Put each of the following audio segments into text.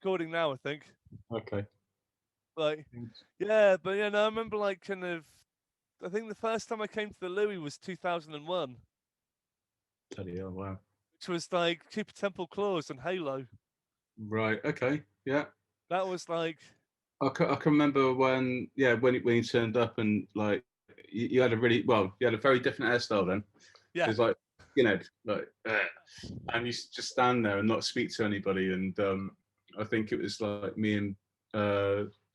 recording now, I think. Okay. Like, yeah, but yeah, no, I remember like kind of. I think the first time I came to the Louis was 2001, Bloody hell, wow. which was like Cooper Temple Claws and Halo. Right. Okay. Yeah. That was like, I can remember when, yeah, when you turned up and like you had a really well, you had a very different hairstyle then. It was yeah, like, like, and you just stand there and not speak to anybody. And I think it was like me and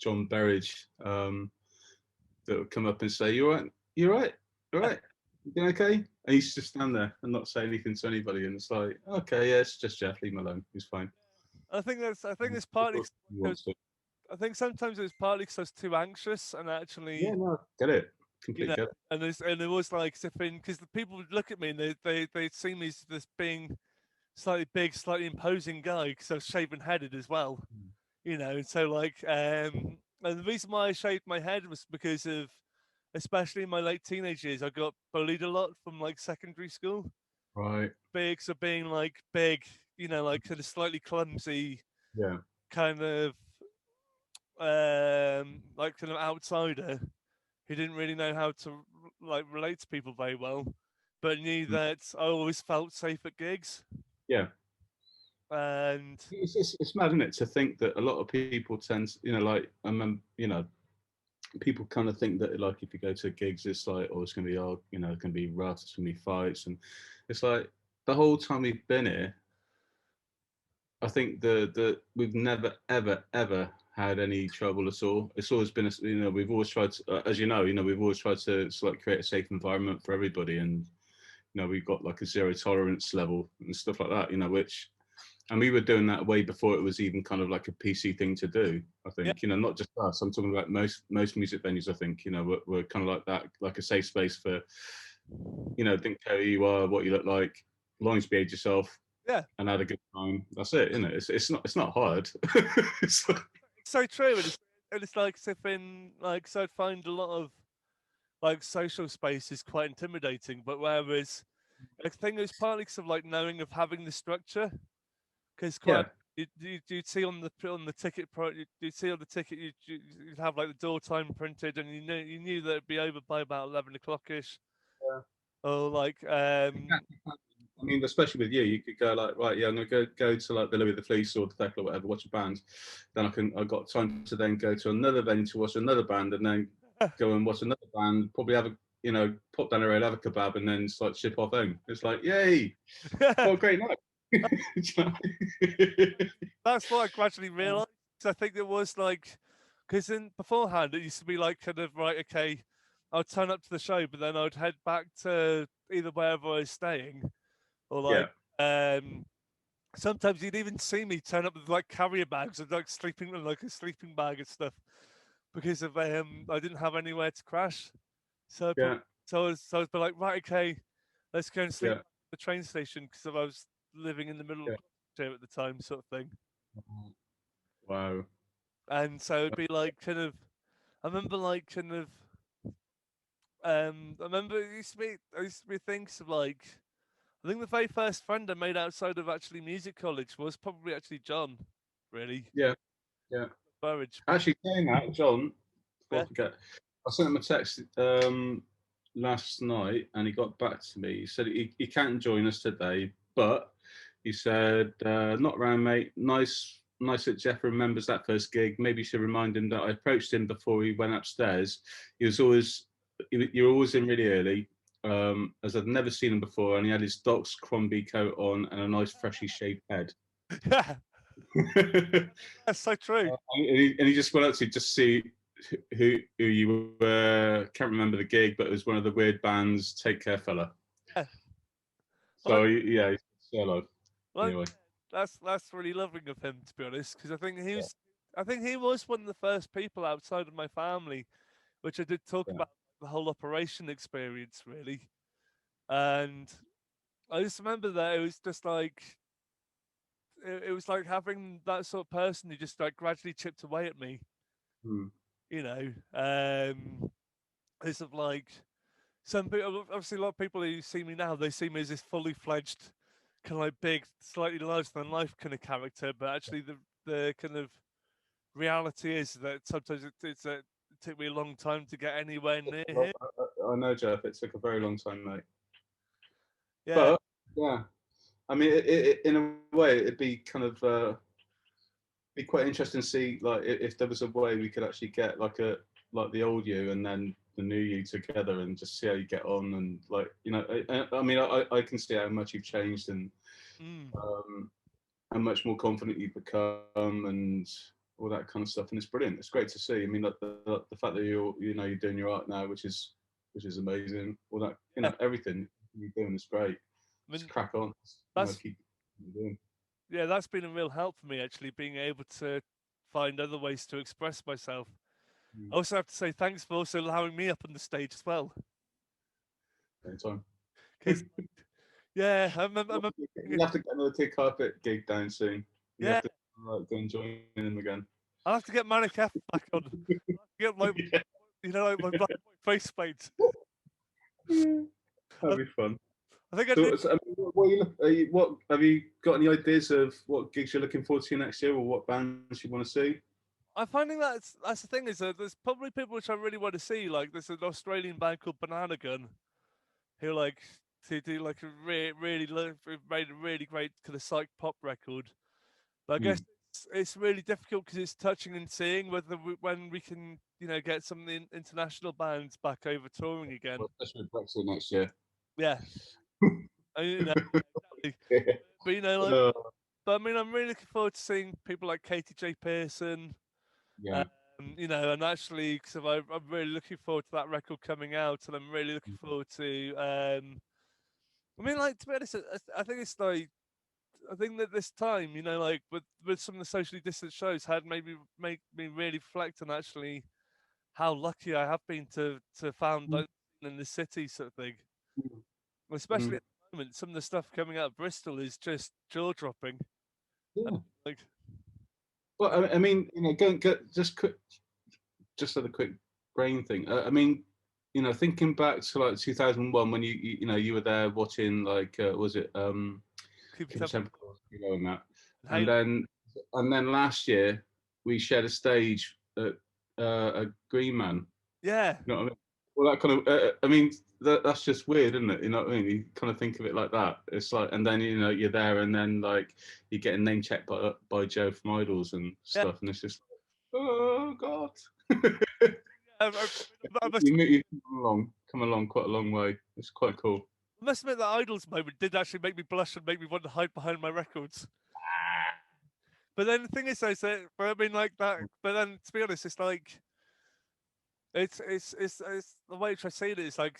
John Berridge that would come up and say, "You all right? You all right? All right? You doing okay?" And he used to just stand there and not say anything to anybody. And it's like, okay, yeah, it's just Jeff. Leave him alone. He's fine. I think that's. I think it's He partly. Because wants to. I think sometimes it was partly because I was too anxious, and Yeah, actually, no, get it. you Completely know, get it. and it was like as if because the people would look at me and they'd see me as this being slightly big, slightly imposing guy because I was shaven headed as well, and so like, and the reason why I shaved my head was because of, especially in my late teenage years, I got bullied a lot from like secondary school. Right. Big, so being like big, like kind of slightly clumsy, Yeah. kind of like kind of outsider who didn't really know how to like relate to people very well, but knew Mm. that I always felt safe at gigs. Yeah. And It's mad, isn't it, to think that a lot of people tend, like I remember, people kind of think that like if you go to gigs, it's like, oh, it's gonna be all, it's gonna be rough, it's gonna be fights, and it's like the whole time we've been here, I think the we've never ever had any trouble at all. It's always been, we've always tried to, as we've always tried to sort of create a safe environment for everybody, and we've got like a zero tolerance level and stuff like that, which, and we were doing that way before it was even kind of like a PC thing to do. I yeah, think, not just us. I'm talking about most music venues. I think, we're kind of like that, like a safe space for, think how you are, what you look like, as long as you behave yourself yeah, and had a good time. That's it, isn't it? It's not hard. It's like, it's so true. And it's like as if in like, so I'd find a lot of like social spaces quite intimidating, but whereas I think it was partly because of like knowing of having the structure, because quite. yeah, You'd see on the ticket you'd see on the ticket you'd have like the door time printed, and you knew that it'd be over by about 11 o'clock ish, or like I mean, especially with you, you could go like, right, yeah, I'm gonna go to like the Louis the Fleece or the Thekla or whatever, watch a band. Then I got time to then go to another venue to watch another band, and then go and watch another band. Probably have a, pop down the road, have a kebab, and then it's like ship off home. It's like, yay, what a great night. that's what I gradually realised. I think it was like, because in beforehand it used to be like kind of right, okay, I'd turn up to the show, but then I'd head back to either wherever I was staying, or Yeah, like sometimes you'd even see me turn up with like carrier bags and like sleeping like a sleeping bag and stuff because of I didn't have anywhere to crash. So yeah, I was be like, right, okay, let's go and sleep yeah, at the train station because I was living in the middle of yeah. Gloucestershire at the time, sort of thing. Wow. And so it'd be like kind of, I remember like kind of, I remember it used to be things of like, I think the very first friend I made outside of actually music college was probably actually John, really, Yeah, yeah. Burridge. Actually, saying that, John, before Yeah, I forget, I sent him a text last night, and he got back to me. He said he can't join us today, but he said, "Not around, mate. Nice that Jeff remembers that first gig. Maybe you should remind him that I approached him before he went upstairs. He was always, you're always in really early." As I'd never seen him before, and he had his Doc's Crombie coat on and a nice freshly shaved head. yeah, And that's so true. he just went up to just see who you were. Can't remember the gig, but it was one of the weird bands. Take care, fella. Yeah. Well, So yeah, he's solo. well, Anyway, that's really loving of him, to be honest, because yeah, I think he was one of the first people outside of my family, which I did talk yeah, about the whole operation experience, really. And I just remember that it was just like it was like having that sort of person who just like gradually chipped away at me, hmm, you know. It's of like some people, obviously, a lot of people who see me now, they see me as this fully fledged, kind of like big, slightly larger than life kind of character. But actually, the kind of reality is that sometimes it took me a long time to get anywhere near here. I know, Jeff. It took a very long time, mate. Yeah, But yeah, I mean, in a way, it'd be kind of be quite interesting to see like if there was a way we could actually get like the old you and then the new you together and just see how you get on and like I mean I can see how much you've changed and mm, um, how much more confident you've become and all that kind of stuff and it's brilliant. It's great to see. I mean the fact that you're doing your art now, which is amazing. All that yeah. everything you're doing is great. I Just mean, crack on. that's Keep doing. yeah, that's been a real help for me actually, being able to find other ways to express myself. Mm. I also have to say thanks for also allowing me up on the stage as well. Anytime. Because yeah, I remember You'll have to get another Kid Carpet gig down soon. You have yeah, to go and join them again. I'll have to get Manic F back on. Get my Yeah. like my black and white face paint. That'd I, be fun. I think I did. So I mean, what have you got any ideas of what gigs you're looking forward to next year, or what bands you want to see? I'm finding that's the thing is that there's probably people which I really want to see. Like there's an Australian band called Banana Gun who like to do like a made a really great kind of psych pop record. But I guess Mm. it's really difficult because it's touching and seeing when we can get some of the international bands back over touring again. Well, especially with Brexit next year. Yeah, exactly. Yeah. But like, Uh, but I mean, I'm really looking forward to seeing people like Katie J. Pearson. yeah. And actually, because I'm really looking forward to that record coming out, and I'm really looking forward to. I mean, like to be honest, I think it's like I think that this time, like with some of the socially distant shows, had maybe make me really reflect on actually how lucky I have been to found Mm. like, in the city sort of thing. Especially Mm. at the moment, some of the stuff coming out of Bristol is just jaw dropping. Yeah. Like, Well, I mean, go just quick, just a quick brain thing. I mean, thinking back to like 2001 when you were there watching like was it keep Keep a temp Temple, and that, and and Halo. then last year we shared a stage at a Green Man. Yeah, You know what I mean? Well, that kind of I mean that's just weird, isn't it? You know what I mean? You kind of think of it like that. It's like, and then you're there, and then like you're getting name checked by Joe from Idols and yeah. stuff, and it's just oh god. I You've come along quite a long way. It's quite cool. must admit that Idols moment did actually make me blush and make me want to hide behind my records. But then the thing is, though, but I mean, like that. But then, to be honest, it's like it's the way which I say it is like,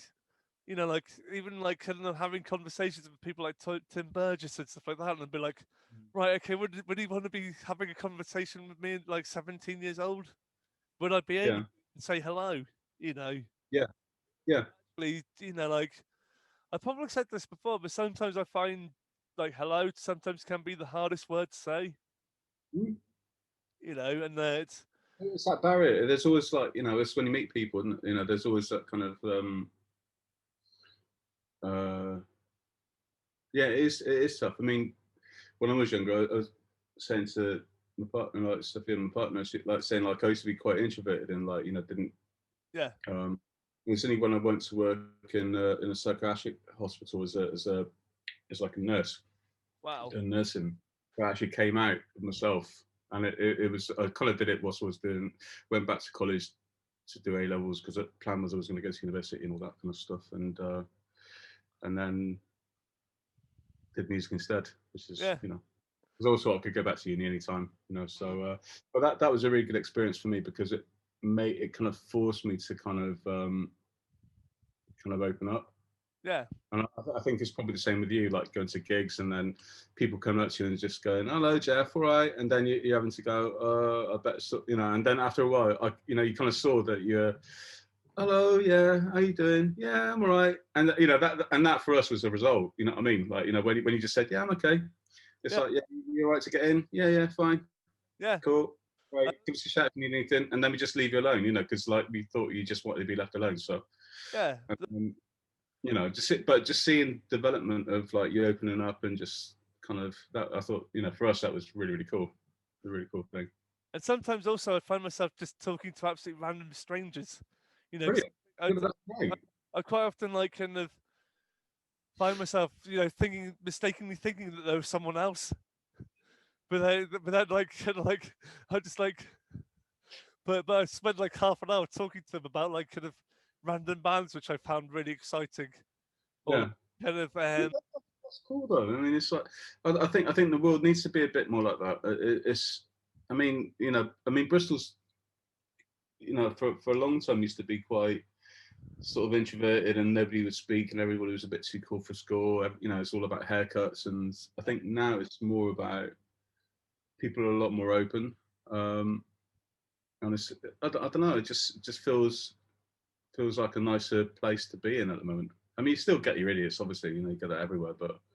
like even like kind of having conversations with people like Tim Burgess and stuff like that, and I'd be like, right, okay, would he want to be having a conversation with me at like 17 years old? Would I be able Yeah, to say hello? yeah, yeah. Like I probably said this before, but sometimes I find like hello sometimes can be the hardest word to say. Mm. And that It's that barrier. There's always like it's when you meet people, and there's always that kind of uh, yeah, it is tough. I mean, when I was younger, I was saying to my partner, like Sophia, my partner, like saying like I used to be quite introverted and like didn't. yeah, Um, it's only when I went to work in a psychiatric hospital as like a nurse wow, in nursing, I actually came out of myself, and it was I kind of did it whilst I was doing went back to college to do A levels because the plan was I was going to go to university and all that kind of stuff, and then did music instead, which is yeah, because also I could go back to uni anytime, mm, So, but that was a really good experience for me because it kind of forced me to kind of open up. yeah, And I think it's probably the same with you, like going to gigs and then people come up to you and just going, "Hello, Jeff, all right," and then you're having to go, "I bet," and then after a while, you kind of saw that you're, "Hello, yeah, how you doing? Yeah, I'm all right," and that for us was the result. You know what I mean? Like when you just said, "Yeah, I'm okay," it's yeah, like, "Yeah, you're all right to get in? Yeah, yeah, fine, yeah, cool." uh, Right, give us a shout if you need anything, and then we just leave you alone, because like we thought you just wanted to be left alone. So, yeah, um, just seeing development of like you opening up and just kind of that I thought for us that was really really cool. a really cool thing. And sometimes also I find myself just talking to absolutely random strangers. You know, 'cause Brilliant. I, Yeah, but that's I, great. I quite often like kind of find myself, thinking mistakenly thinking that there was someone else, but like kind of like I just like, but I spent like half an hour talking to them about like kind of random bands which I found really exciting, or like Yeah. kind of Yeah, that's cool though. I mean, it's like I think the world needs to be a bit more like that. It's, I mean, Bristol's, for a long time used to be quite sort of introverted and nobody would speak and everybody was a bit too cool for school. It's all about haircuts, and I think now it's more about people are a lot more open. Um, and I don't know. It just feels like a nicer place to be in at the moment. I mean, you still get your idiots, obviously. You get that everywhere,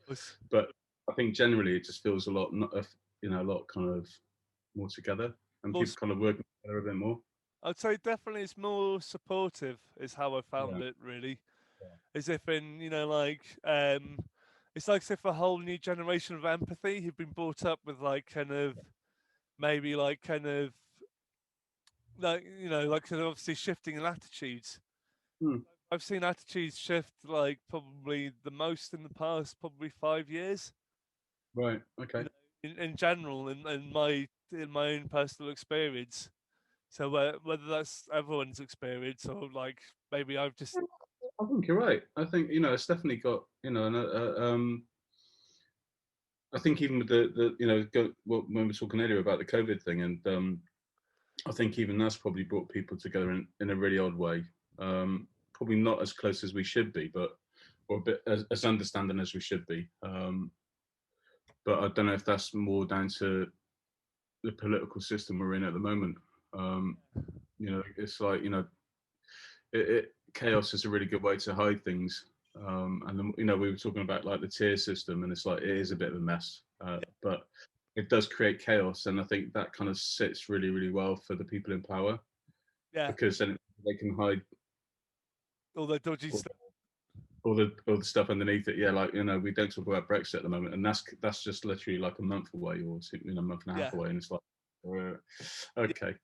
was but I think generally it just feels a lot, a lot kind of more together, and more. people kind of working together a bit more. I'd say definitely it's more supportive is how I found Yeah. it really. As if in, it's like as if a whole new generation of empathy who've been brought up with like kind of maybe like kind of like like kind of obviously shifting in attitudes. Hmm. I've seen attitudes shift like probably the most in the past probably 5 years. Right. You Okay. know, in general, in my own personal experience. So whether that's everyone's experience or like maybe I've just I think you're right. I think it's definitely got I think even with the when we were talking earlier about the COVID thing, and I think even that's probably brought people together in a really odd way. Probably not as close as we should be, but or a bit as understanding as we should be. But I don't know if that's more down to the political system we're in at the moment. Um, it's like chaos is a really good way to hide things. And then, we were talking about like the tier system, and it's like it is a bit of a mess, but it does create chaos, and I think that kind of sits really, really well for the people in power yeah, because then they can hide all the dodgy all, stuff. all the stuff underneath it. Yeah, like we don't talk about Brexit at the moment, and that's just literally like a month away or a month and a half Yeah, away, and it's like, yeah. okay.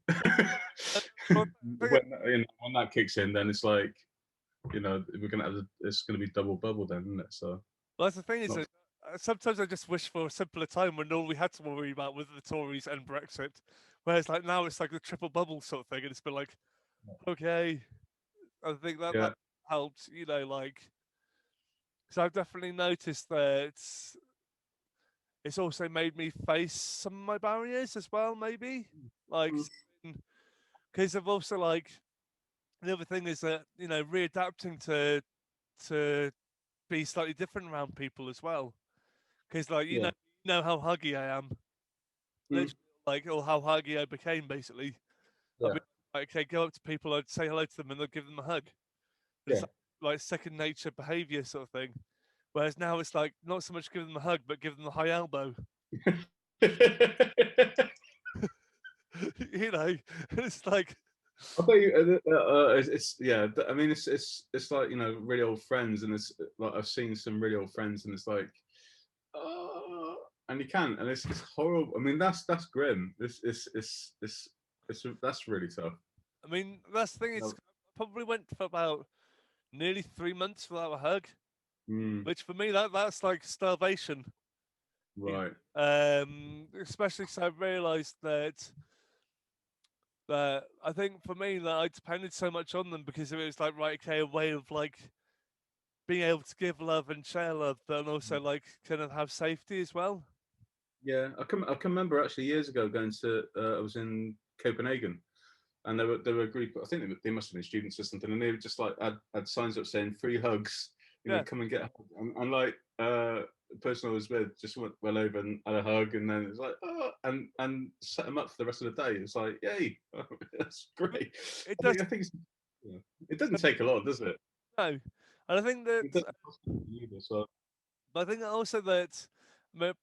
Well, I think when that kicks in, then it's like we're gonna have it's gonna be double bubble then, isn't it? So well, that's the thing is not that sometimes I just wish for a simpler time when all we had to worry about was the Tories and Brexit, whereas like now it's like the triple bubble sort of thing, and it's been like, okay, I think that yeah. helped, like, because I've definitely noticed that it's also made me face some of my barriers as well, maybe, like, Mm. because I've also like the other thing is that readapting to be slightly different around people as well, because like Yeah. you know how huggy I am, Mm. literally, like, or how huggy I became basically. I Yeah. mean, like, okay, go up to people, I'd say hello to them, and I'd give them a hug. And it's Yeah. like second nature behavior sort of thing. Whereas now it's like not so much give them a hug, but give them the high elbow. And it's like, I bet you, it's yeah. I mean, it's like really old friends, and it's like I've seen some really old friends, and it's like, oh, and you can't, and it's horrible. I mean, that's grim. That's really tough. I mean, that's the thing. It's No. I probably went for about nearly 3 months without a hug, Mm, which for me that's like starvation. right. Especially because I realised that I think for me that I depended so much on them because it was like right, okay, a way of like being able to give love and share love, but also like kind of have safety as well. Yeah, I can remember actually years ago going to I was in Copenhagen, and there were a group. I think they must have been students or something, and they were just like had signs up saying free hugs. Yeah, Come and get a hug. And like the person I was with just went over and had a hug, and then it's like oh, and set them up for the rest of the day. It's like yay, that's great. it I does. think yeah, it doesn't take a lot, does it? No, and I think that, It doesn't cost you either. So but I think also that, but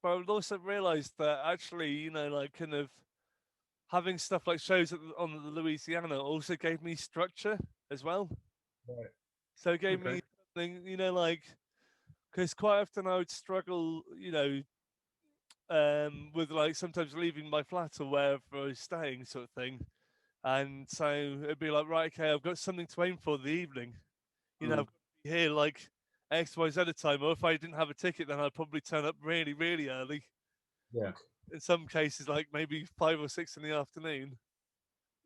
I would also realise that actually, like kind of having stuff like shows on the Louisiana also gave me structure as well. right, So it gave okay, me something, like, because quite often I would struggle, with like sometimes leaving my flat or wherever I was staying, sort of thing. And so it'd be like, right, okay, I've got something to aim for the evening. You know, I've Mm, got to be here like X, Y, Z at a time. Or if I didn't have a ticket, then I'd probably turn up really, really early. yeah. In some cases, like maybe 5 or 6 in the afternoon.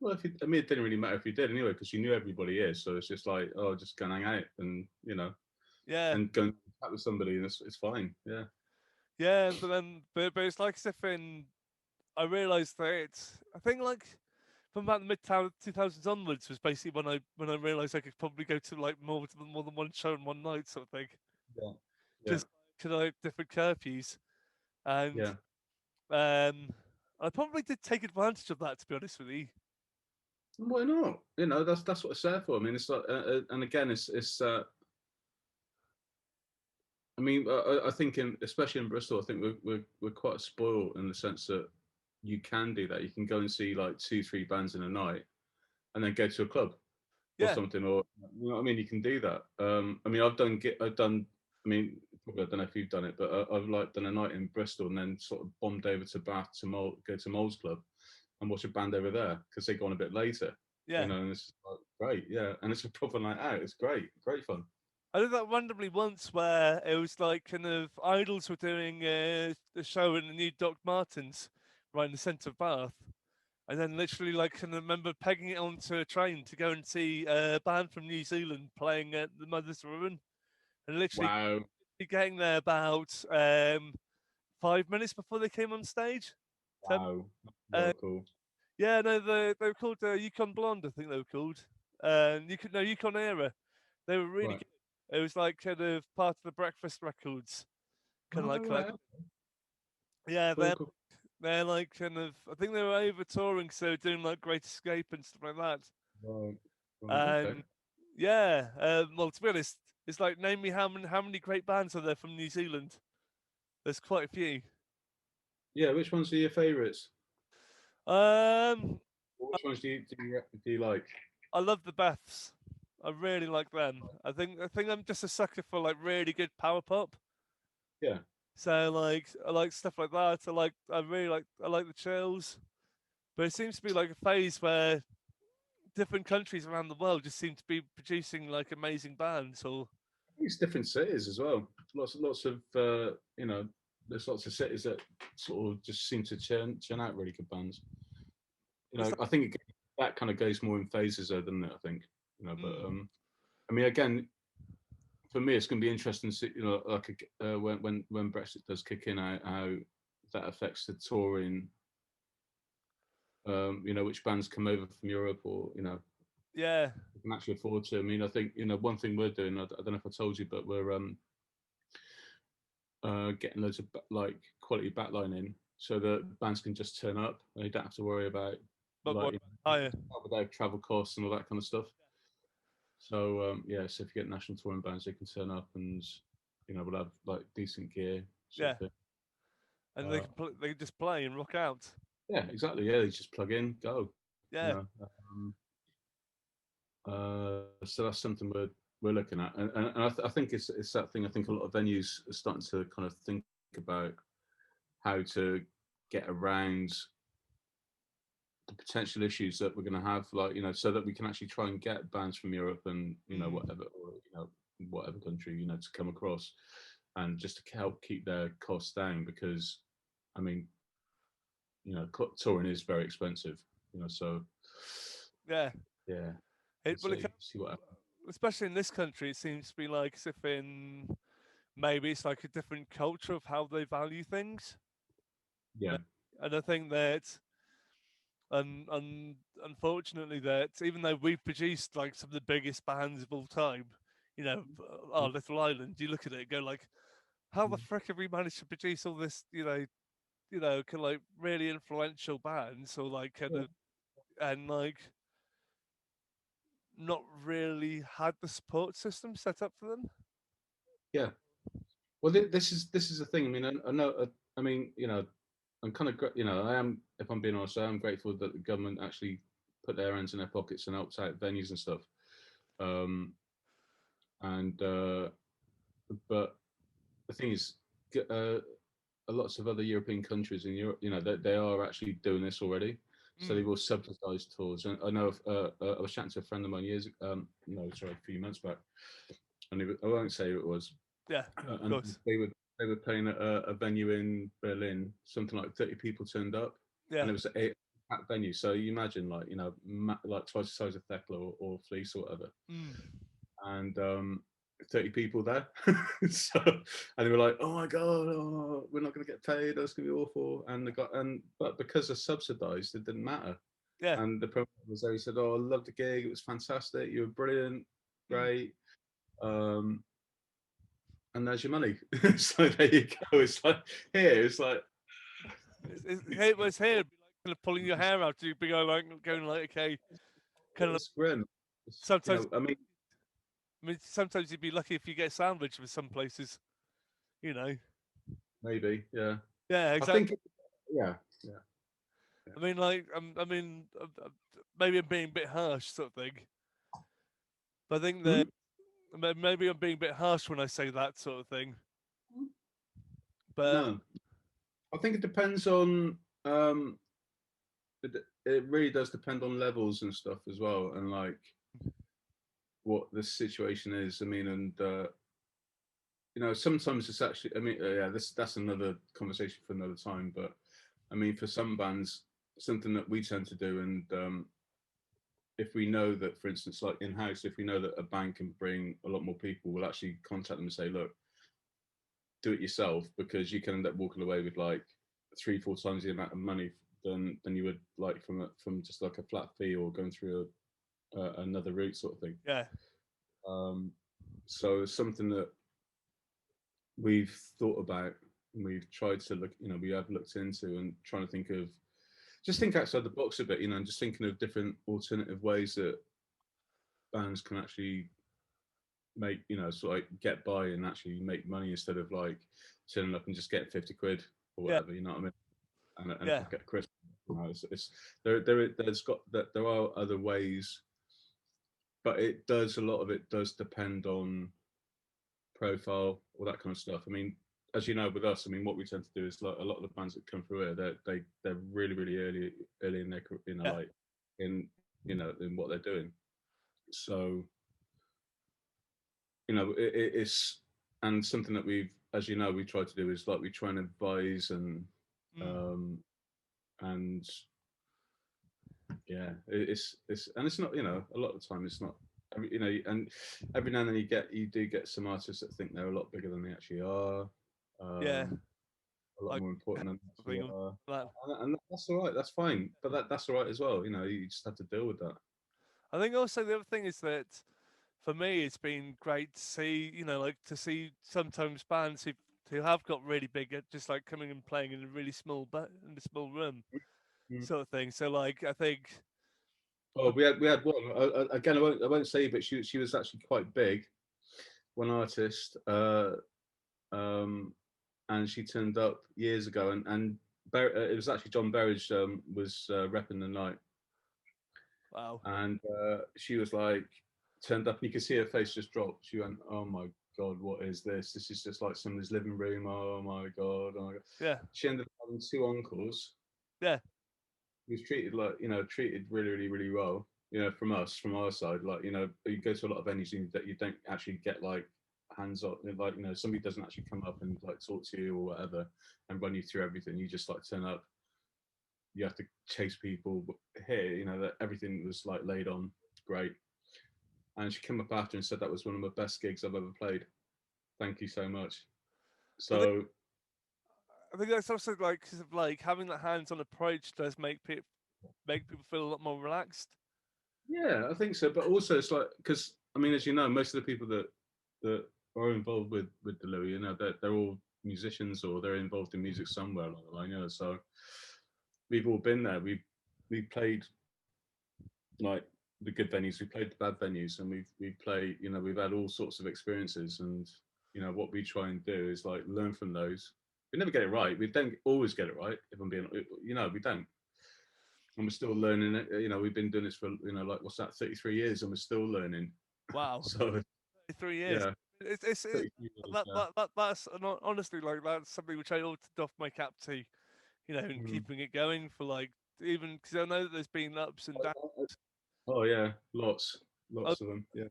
Well, if you, I mean, it didn't really matter if you did anyway, because you knew everybody is. So it's just like, oh, just go and hang out, and Yeah, and go and chat with somebody, and it's fine. Yeah, yeah. But then, but it's like as if in I realised that I think like from about the mid 2000s onwards was basically when I realised I could probably go to like more than one show in one night, sort of thing. yeah, yeah, Just because I have different curfews, and yeah. um, I probably did take advantage of that, to be honest with you. Why not? That's what it's there for. I mean, it's like, and again, it's. I mean, I think especially in Bristol, I think we're quite spoiled in the sense that you can do that. You can go and see like two, three bands in a night, and then go to a club or Yeah, something, or you know what I mean. You can do that. I mean, I've done. I mean, probably I don't know if you've done it, but I've like done a night in Bristol and then sort of bombed over to Bath to go to Mole's Club and watch a band over there because they go on a bit later. yeah. And it's like, great, yeah, and it's a proper night out. It's great fun. I did that randomly once where it was like kind of Idols were doing a show in the new Doc Martens right in the centre of Bath. And then literally like can remember pegging it onto a train to go and see a band from New Zealand playing at the Mother's Ruin. And literally Wow, getting there about 5 minutes before they came on stage. wow, Uh, well cool. yeah, no, they were called Yukon Blonde, I think they were called. Yukon Era. They were really Right. good. It was like kind of part of the Breakfast Records kind of Oh, like collect. right. Yeah, Cool, cool. they're like kind of. I think they were over touring, so doing like Great Escape and stuff like that. Right. Right. Okay. And yeah, well, to be honest, it's like name me how many great bands are there from New Zealand? There's quite a few. Yeah. Which ones are your favourites? Um, Or which ones do you like? I love the Beths. I really like them. I think I'm just a sucker for like really good power pop. Yeah. So like I like stuff like that. I like the Chills. But it seems to be like a phase where different countries around the world just seem to be producing like amazing bands or It's different cities as well. Lots of there's lots of cities that sort of just seem to churn out really good bands. it's like, I think that kind of goes more in phases though, doesn't it? I think, but mm, I mean, again, for me, it's going to be interesting to see, like when Brexit does kick in, how that affects the touring. Which bands come over from Europe, or yeah, can actually afford to. I mean, I think one thing we're doing. I don't know if I told you, but we're getting loads of like quality backline in, so that bands can just turn up and you don't have to worry about but like what higher. without travel costs and all that kind of stuff. So yeah, so if you get national touring bands, they can turn up and we'll have like decent gear sort Yeah, of thing. and Uh, they can just play and rock out. yeah, exactly. Yeah, they just plug in, go. You Yeah, know. So that's something we're looking at, and I think it's that thing. I think a lot of venues are starting to kind of think about how to get around the potential issues that we're going to have, like so that we can actually try and get bands from Europe and mm, whatever, or whatever country to come across, and just to help keep their costs down because, I mean, touring is very expensive, so yeah. yeah, we'll It well, see what happens. especially in this country, it seems to be like as if in maybe it's like a different culture of how they value things. Yeah, And I think that unfortunately that even though we've produced like some of the biggest bands of all time, our little island, you look at it and go like, how the frick have we managed to produce all this, kind of like really influential bands or like kind yeah, of and like not really had the support system set up for them. yeah. Well, this is the thing. I mean, I know. I mean, I'm kind of, I am. If I'm being honest, I am grateful that the government actually put their hands in their pockets and helped out venues and stuff. Um, and but the thing is, lots of other European countries in Europe, you know, they are actually doing this already. So Mm, they will subsidise tours. And I know I was chatting to a friend of mine no, sorry, a few months back, and I won't say who it was, yeah, of and course. they were playing at a venue in Berlin. Something like 30 people turned up, Yeah. and it was a packed venue. So you imagine, like, you know, like twice the size of Thekla or Fleece or whatever, Mm, and 30 people there. So, and they were like, "Oh my god, oh, we're not going to get paid. That's going to be awful." And they got but because they're subsidised, it didn't matter. yeah. And the promoter was there. He said, "Oh, I loved the gig. It was fantastic. You were brilliant, Mm. great." Um, and there's your money. So there you go. It's like here. It's like It was here. It'd be like kind of pulling your hair out. You'd be going like, okay, kind of. it's grim. You Sometimes, know, I mean, I mean, sometimes you'd be lucky if you get a sandwich with some places. You know. maybe, yeah. Yeah, I think, exactly. yeah, yeah, yeah. I mean, like, I mean, maybe I'm being a bit harsh, sort of thing. But I think Hmm? that maybe I'm being a bit harsh when I say that sort of thing. But No, I think it depends on. It really does depend on levels and stuff as well, and like what the situation is. I mean, and you know, sometimes it's actually. I mean, yeah, that's another conversation for another time. But I mean, for some bands, something that we tend to do, and if we know that, for instance, like in house, if we know that a band can bring a lot more people, we'll actually contact them and say, look, do it yourself, because you can end up walking away with like 3, 4 times the amount of money than you would like from just like a flat fee or going through another route sort of thing. yeah, Um, so it's something that we've thought about and we've tried to look, you know, we have looked into and trying to think of just think outside the box a bit, you know, and just thinking of different alternative ways that bands can actually make, you know, sort of like get by and actually make money instead of like turning up and just getting 50 quid or yeah, whatever, you know what I mean? And a yeah, packet of crisps. You know, it's there's got that there are other ways, but it does a lot of it does depend on profile, all that kind of stuff. I mean, as you know, with us, I mean, what we tend to do is like a lot of the bands that come through here, they're really really early in their you know yeah. like in you know in what they're doing. So you know it's and something that we've, as you know, we try to do is like we try and advise Mm, um and yeah, it's and it's not, you know, a lot of the time it's not. You know, and every now and then you do get some artists that think they're a lot bigger than they actually are, yeah. um, a lot Like more important than they thing actually on are, that. and that's all right. That's fine, but that's all right as well. You know, you just have to deal with that. I think also the other thing is that for me, it's been great to see, like to see sometimes bands who have got really big, at just like coming and playing in a really small in a small room, Mm. sort of thing. So like, I think, Oh, we had one again. I won't say, but she was actually quite big. One artist, um, and she turned up years ago, and it was actually John Berridge was repping the night, wow, and she was like turned up, and you could see her face just drop. She went, "Oh my god, what is this? This is just like somebody's living room. Oh my god, oh my god." yeah, She ended up having 2 encores. yeah, He was treated like, you know, treated really really really well. You know, from us, from our side, like, you know, you go to a lot of venues that you don't actually get like hands on, like, you know, somebody doesn't actually come up and like talk to you or whatever and run you through everything. You just like turn up, you have to chase people. But here, you know, that everything was like laid on great. And she came up after and said that was one of the best gigs I've ever played. Thank you so much. but So I think that's also like 'cause of like having that hands-on approach does make people feel a lot more relaxed. yeah, I think so. But also, it's like, because I mean, as you know, most of the people that are involved with the Louis, you know, they're all musicians or they're involved in music somewhere along the line. You know, so we've all been there. We played like the good venues, we played the bad venues, and we play. You know, we've had all sorts of experiences, and you know what we try and do is like learn from those. We never get it right. We don't always get it right. If I'm being, you know, we don't, and we're still learning it. You know, we've been doing this for, you know, like what's that, 33 years, and we're still learning. Wow, So 3 years. yeah, it's pretty few years. that, Yeah. that that that's honestly like that's something which I ought to doff my cap to, and Mm. keeping it going for like even because I know that there's been ups and downs. Oh yeah, lots, I, lots of them. Yeah.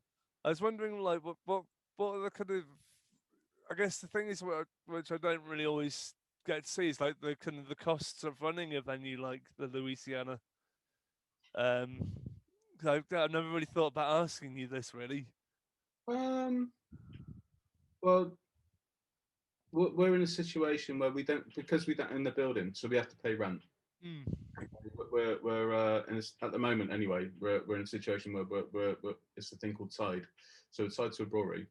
I was wondering like what are the kind of I guess the thing is which I don't really always get to see is like the kind of the costs of running a venue like the Louisiana. Um, 'Cause I've never really thought about asking you this really. Um. Well, we're in a situation where we don't because we don't own the building, so we have to pay rent. Mm, We're at the moment anyway. We're in a situation where it's a thing called Tide. So it's tied to a brewery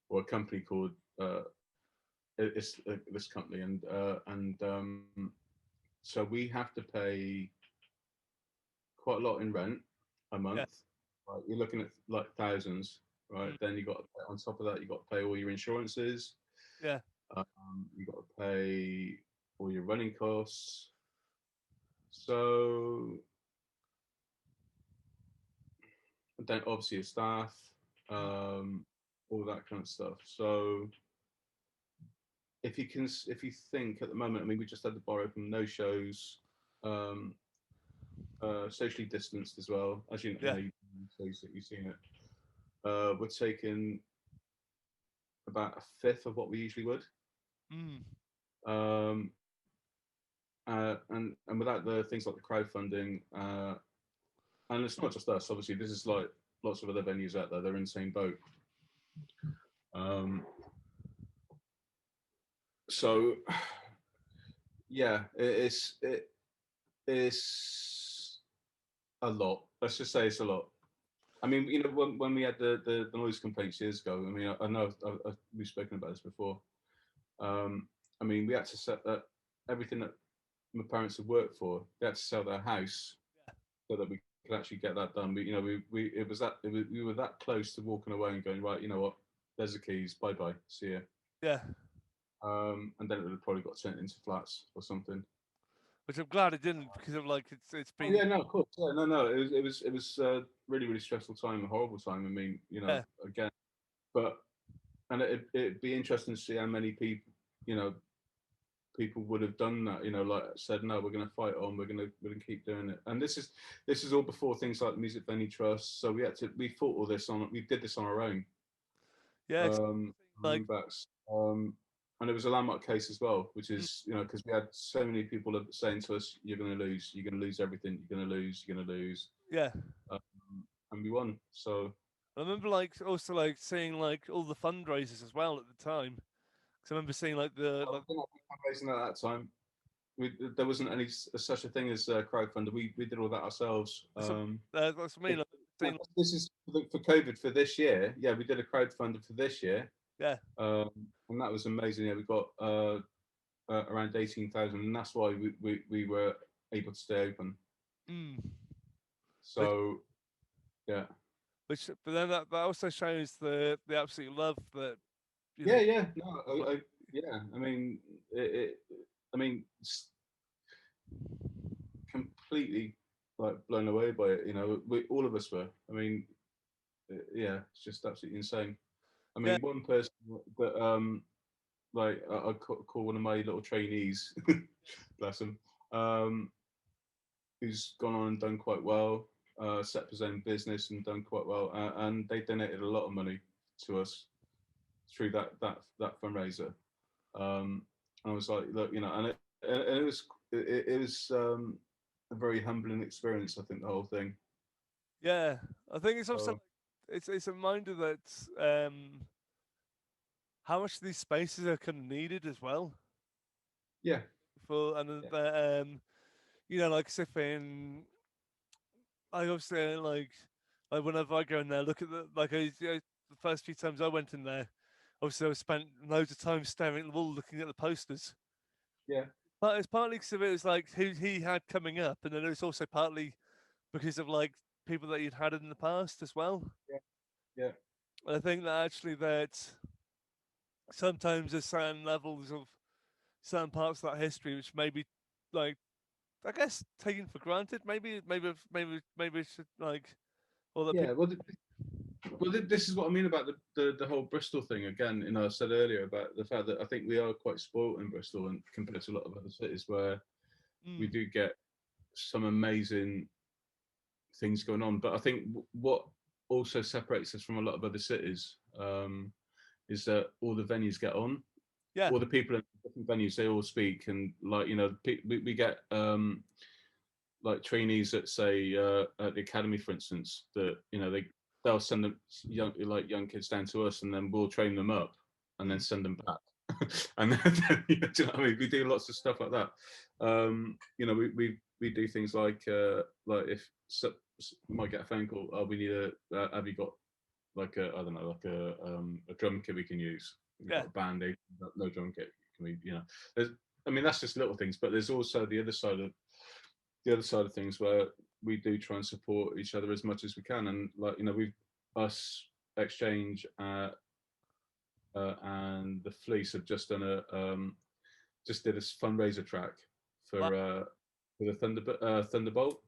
or a company called it's this company, and so we have to pay quite a lot in rent a yeah, month. Right, you're looking at like thousands, right? mm, Then you got to pay, on top of that, you got to pay all your insurances. yeah, You got to pay all your running costs. So then obviously your staff, mm, um, all that kind of stuff. So if you think at the moment, I mean, we just had the bar open, no shows, um, socially distanced as well. As yeah, you've seen it. We're taking about a fifth of what we usually would. mm, Um, and without the things like the crowdfunding, and it's not just us. Obviously, this is like lots of other venues out there. They're in the same boat. Um, so yeah, it's a lot. Let's just say it's a lot. I mean, when we had the noise complaints years ago. I mean, I know we've spoken about this before. Um, I mean, we had to set that everything that my parents had worked for. They had to sell their house so that we could actually get that done. We were that close to walking away and going, right, you know what, there's the keys, bye bye, see ya. yeah. And then it would have probably got turned into flats or something. Which I'm glad it didn't because of like it's Oh been yeah, no, of course, yeah, no, it was really really stressful time, a horrible time. I mean, yeah, again, but and it'd be interesting to see how many you know, people would have done that. Like said, no, we're going to fight on. We're going to keep doing it. And this is all before things like the Music Venue Trust. So we fought all this on. We did this on our own. yeah. It's Our like own backs. And it was a landmark case as well, which mm, is because we had so many people saying to us, "You're going to lose. You're going to lose everything. You're going to lose. You're going to lose." yeah. Um, and we won. So I remember like also like seeing like all the fundraisers as well at the time. Because I remember seeing like the well, like we didn't have fundraising at that time. There wasn't any such a thing as crowdfunder. We did all that ourselves. some that's what I mean. If, Like, seeing this is for COVID for this year. Yeah, we did a crowdfunder for this year, yeah, and that was amazing. Yeah, we got around 18,000, and that's why we were able to stay open. mm, which So yeah, but then that also shows the absolute love that you know. yeah. No, Like, yeah. I mean, I mean, completely like blown away by it. We all of us were. I mean, yeah, it's just absolutely insane. I yeah, mean, one person that like I call one of my little trainees, bless him, um, who's gone on and done quite well, set up his own business and done quite well, and they donated a lot of money to us through that fundraiser. And I was like, look, and it was a very humbling experience. I think the whole thing. yeah. I think it's also So like, it's a reminder that how much these spaces are kind of needed as well yeah, for and yeah, like if in I obviously like whenever I go in there, look at the first few times I went in there, obviously I spent loads of time staring at the wall, looking at the posters. yeah, But it's partly because of it was like who he had coming up, and then it was also partly because of like people that he'd had in the past as well. yeah, yeah. And I think that actually that sometimes there's certain levels of certain parts of that history which maybe like I guess taken for granted. Maybe it should like all the Yeah, people. well, well, this is what I mean about the whole Bristol thing again. I said earlier about the fact that I think we are quite spoilt in Bristol, and compared to a lot of other cities where we Mm. do get some amazing things going on. But I think what also separates us from a lot of other cities is that all the venues get on. Yeah. All the people in different venues, they all speak, and like we get like trainees at say at the academy, for instance, that they'll send them young kids down to us, and then we'll train them up, and then Mm. send them back. And then do you know what I mean? We do lots of stuff like that. We do things like if we might get a phone call, oh, we need have you got like a, I don't know, like a drum kit we can use? We've Yeah. got a band aid, no drum kit. Can we, there's, I mean, that's just little things, but there's also the other side of things where we do try and support each other as much as we can, and like we've us exchange and the Fleece have just done just did a fundraiser track Wow. for the Thunderbolt.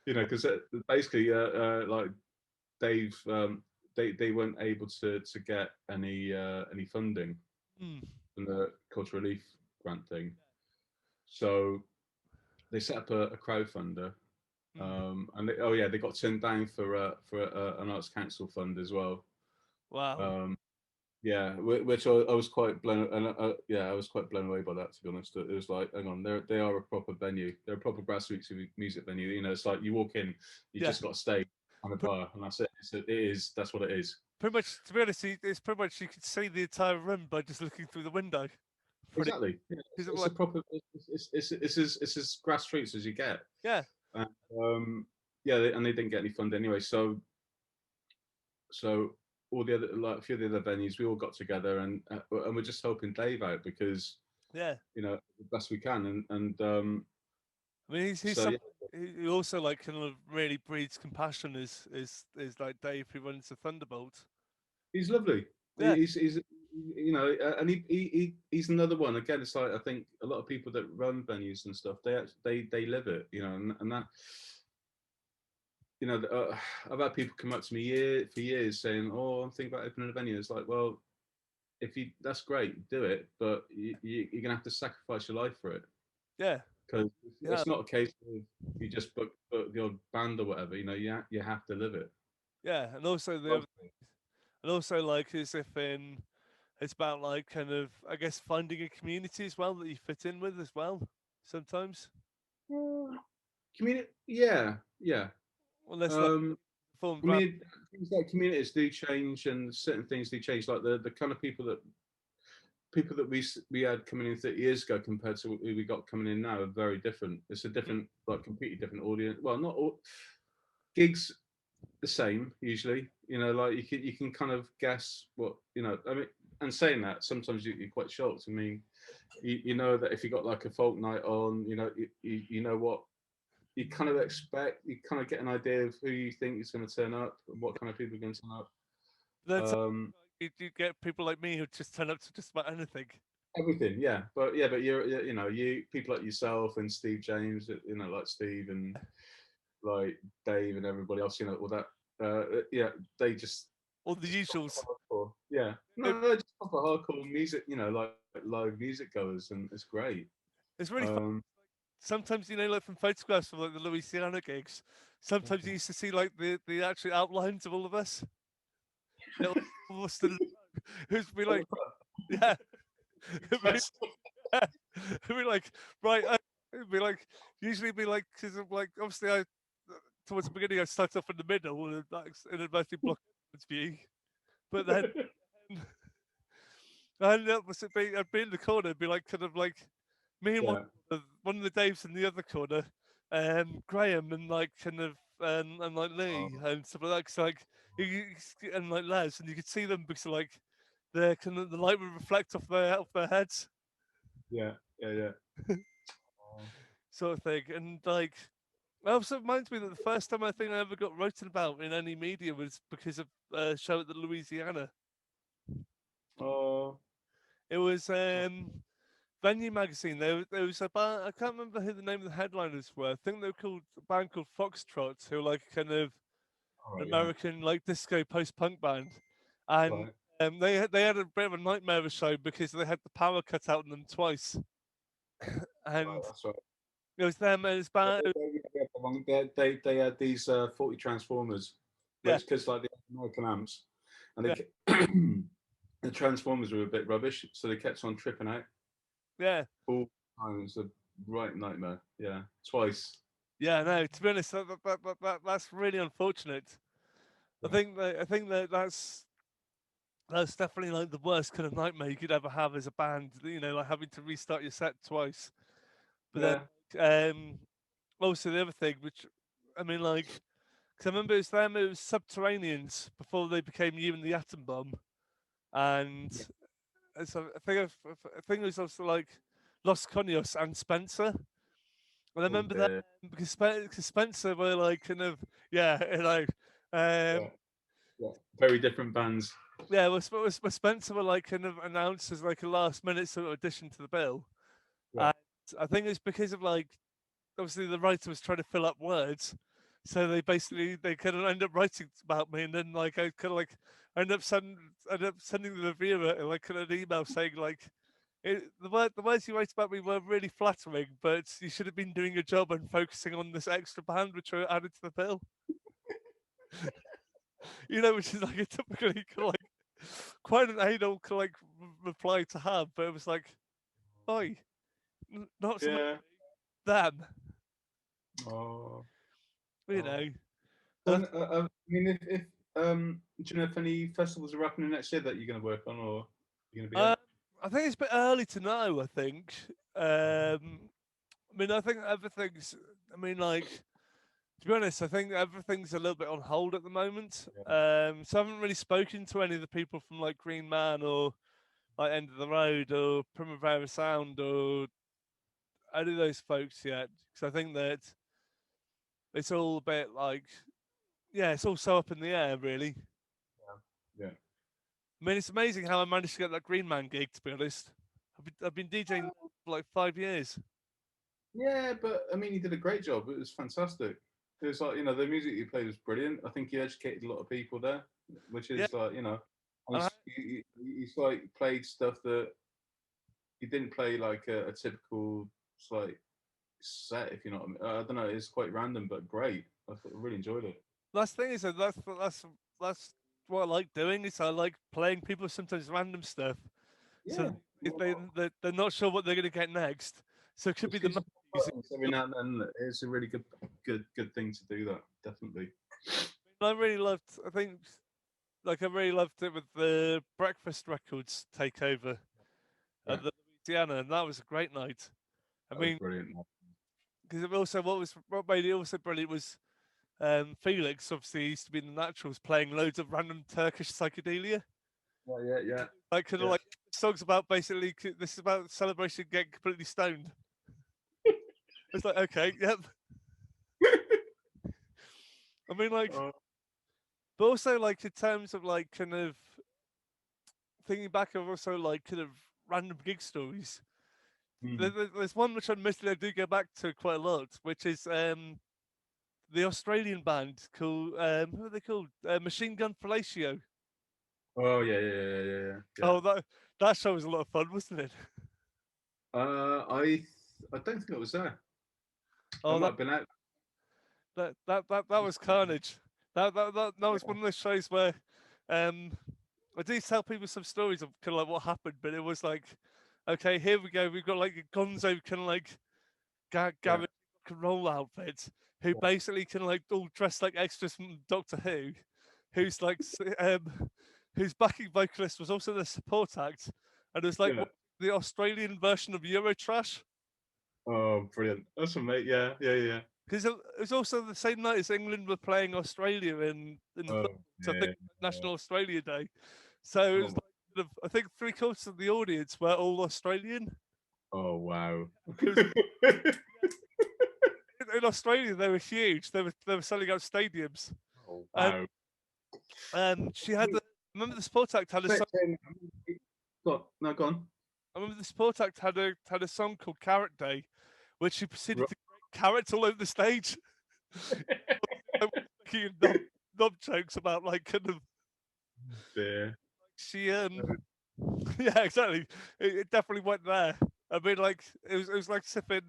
Because basically like they've they weren't able to get any funding Mm. from the cultural relief grant thing, so they set up a crowdfunder. Mm. Oh yeah, they got turned down for an arts council fund as well. Wow. Um, yeah, which I was quite blown, and yeah, I was quite blown away by that. To be honest, it was like, hang on, they are a proper venue. They're a proper grassroots music venue. It's like you walk in, you Yeah. just got a stage and a Pre- bar, and that's it. That's what it is. Pretty much, to be honest, it's pretty much you could see the entire room by just looking through the window. Pretty, Exactly. Yeah, because it it's was a like, proper. It's as grassroots as you get. yeah, And, yeah, and they didn't get any fund anyway. So all the other, like a few of the other venues, we all got together, and we're just helping Dave out because yeah. the best we can, I mean, he's so some. yeah, He also like kind of really breeds compassion. Is like Dave who runs the Thunderbolt. he's lovely. Yeah, He's and he's another one. Again, it's like I think a lot of people that run venues and stuff, they live it, and that. I've had people come up to me for years saying, "Oh, I'm thinking about opening a venue." It's like, well, that's great, do it, but you're gonna have to sacrifice your life for it, yeah, because yeah, it's not a case of you just book the odd band or whatever. You have to live it. yeah. And also the other, and also like as if in it's about like kind of I guess finding a community as well that you fit in with as well. Sometimes, Community, yeah, yeah. unless like Um, formed I around. mean, things like communities do change, and certain things do change. Like the kind of people that we had coming in 30 years ago compared to who we got coming in now are very different. It's a different, like completely different audience. Well, not all gigs the same usually. Like you can kind of guess what. I mean, and saying that, sometimes you're quite shocked. I mean, you know that if you got like a folk night on, you know what you kind of expect. You kind of get an idea of who you think is going to turn up and what kind of people are going to turn up. Then Um, you get people like me who just turn up to just about anything. Everything, yeah, but you people like yourself and Steve James, like Steve and like Dave and everybody else, all that. Yeah, they All the just usuals. proper hardcore. Yeah, It, no, just proper hardcore music. Like live music goers, and it's great. it's really fun. Um, Sometimes like from photographs from like the Louisiana gigs. Sometimes you used to see like the actual outlines of all of us. Little all of us stood. Who's be like, yeah, it'd be, it'd be like right. It'd be like usually be like because like obviously I towards the beginning I start off in the middle and that's in a mostly block view, but then I ended up was it being I'd be in the corner, it'd be like kind of like me and yeah, one of the Daves in the other corner, Graham and like kind of and like Lee oh, and stuff like that. 'Cause, like and like Les, and you could see them because like the light would reflect off their heads, yeah, yeah. Oh, sort of thing. And like it also reminds me that the first time I think I ever got written about in any media was because of a show at the Louisiana. oh, It was Venue magazine. There was a band. I can't remember who the name of the headliners were. I think they were called a band called Foxtrot, who were like kind of All an right, yeah. American like disco post-punk band, and Right. they had a bit of a nightmare of a show because they had the power cut out on them twice, Right, and that's right. it was them and his Yeah, band. they had these 40 transformers, Yeah, which because like the American amps, and yeah, the transformers were a bit rubbish, so they kept on tripping out yeah, all the time. It was a right nightmare. Yeah, twice. yeah. No, to be honest, that's really unfortunate. Yeah, I think that's definitely like the worst kind of nightmare you could ever have as a band. You know, like having to restart your set twice. But yeah, then, also the other thing, which I mean, like, because I remember it was them, it was Subterraneans before they became You and the Atom Bomb, and yeah. so I think it was also like Los Conios and Spencer. And I Oh remember that dear. because Spencer were like kind of yeah, like Yeah, um, yeah. Very different bands. yeah, Spencer were like kind of announced as like a last minute sort of addition to the bill, Yeah, and I think it's because of like obviously the writer was trying to fill up words, so they kind of end up writing about me, and then like I kind of like end up sending the reviewer like kind of an email saying like. The words you wrote about me were really flattering, but you should have been doing your job and focusing on this extra band which I added to the bill. You know, which is like a typically kind of like quite an anal kind of like reply to have, but it was like, "Oi, not so much yeah. them," Oh, you know. oh. And When I mean, if do you know if any festivals are happening next year that you're going to work on, or you're going to be I, at? I think it's a bit early to know. I think. I mean, I think everything's. I mean, like to be honest, I think everything's a little bit on hold at the moment. Yeah, So I haven't really spoken to any of the people from like Green Man or like End of the Road or Primavera Sound or any of those folks yet, because I think that it's all a bit like, yeah, it's all so up in the air, really. yeah. I mean, it's amazing how I managed to get that Green Man gig. To be honest, I've been DJing for like 5 years. Yeah, but I mean, he did a great job. It was fantastic. It was like the music he played was brilliant. I think he educated a lot of people there, which Yeah, is like and and I, he's like played stuff that he didn't play like a typical like set. If you know what I mean. I don't know. It's quite random, but great. I really enjoyed it. that's the thing is that that's what I like doing. Is I like playing people sometimes random stuff, so Yeah. if Why not? they're not sure what they're going to get next. So it could be Just the gives you music. buttons every now and then. It's a really good thing to do that. Definitely. I really loved. I think like I really loved it with the Breakfast Records takeover Yeah, at the Louisiana, and that was a great night. I that was mean, brilliant. because also what made it also brilliant was Felix. Obviously, he used to be in the Naturals, playing loads of random Turkish psychedelia. Yeah, yeah, yeah, Like kind of yeah. like songs about basically this is about celebration getting completely stoned. It's like okay, yep. I mean, like, Oh, but also like in terms of like kind of thinking back of also like kind of random gig stories. mm. There's one which admittedly I do go back to quite a lot, which is the Australian band called who are they called? Machine Gun Fellatio. Oh yeah, yeah, yeah, yeah, yeah, yeah. Oh, that show was a lot of fun, wasn't it? I don't think it was there. I Oh, might have been out. that was carnage. That was Yeah, one of those shows where um, I do tell people some stories of kind of like what happened, but it was like, okay, here we go. We've got like a Gonzo kind of like yeah, garage rock and roll outfit who yeah, basically kind of like all dressed like extras from Doctor Who, who's like whose backing vocalist was also the support act, and it was like yeah. the Australian version of Eurotrash. Oh, brilliant. That's a mate. Yeah, yeah, yeah. Because it was also the same night as England were playing Australia in the Oh, football, so I think yeah. National Australia Day. So it was Oh, like, I think three-quarters of the audience were all Australian. oh wow. It was in Australia they were huge. They were selling out stadiums. Oh And wow. she had the remember the sport act had a song. Expecting. Got no, gone. I remember the sport act had a song called Carrot Day, which she proceeded Right. to grate carrots all over the stage. Not knob jokes about like kind of Beer. she yeah, exactly. It definitely went there. I mean, like it was like sipping.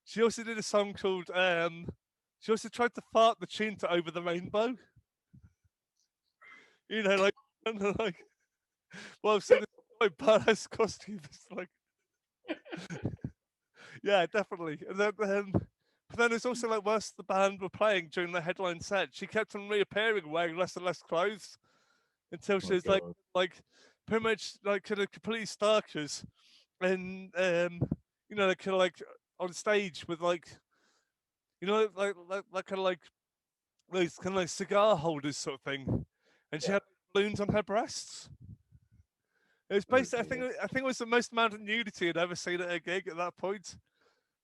She also did a song called She also tried to fart the tune to Over the Rainbow. You know, like and like well, I've seen this my badass costume. It's like yeah, definitely. And then but then it's also like whilst the band were playing during the headline set, she kept on reappearing wearing less and less clothes until Oh she my was god. like pretty much like kind of completely starkers and you know, like kind of like on stage with like you know like kind of like those kind of like cigar holders sort of thing, and she Yeah. had balloons on her breasts. It was Oh basically dear. I think it was the most amount of nudity I'd ever seen at a gig at that point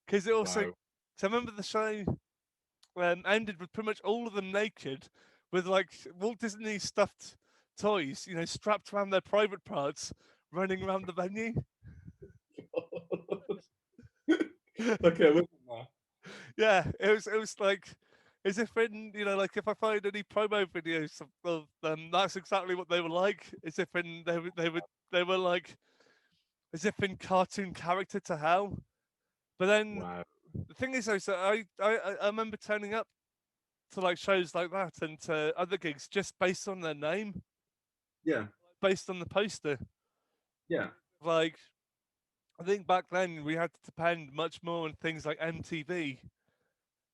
because it also. Wow. So I remember the show ended with pretty much all of them naked, with like Walt Disney stuffed toys, you know, strapped around their private parts, running around the venue. Okay, with that. Yeah, it was like as if in you know like if I find any promo videos of them, that's exactly what they were like. As if in they were like as if in cartoon character to hell. But then Wow. the thing is, though, so I remember turning up to like shows like that and to other gigs just based on their name, Yeah. based on the poster. Yeah. Like I think back then we had to depend much more on things like MTV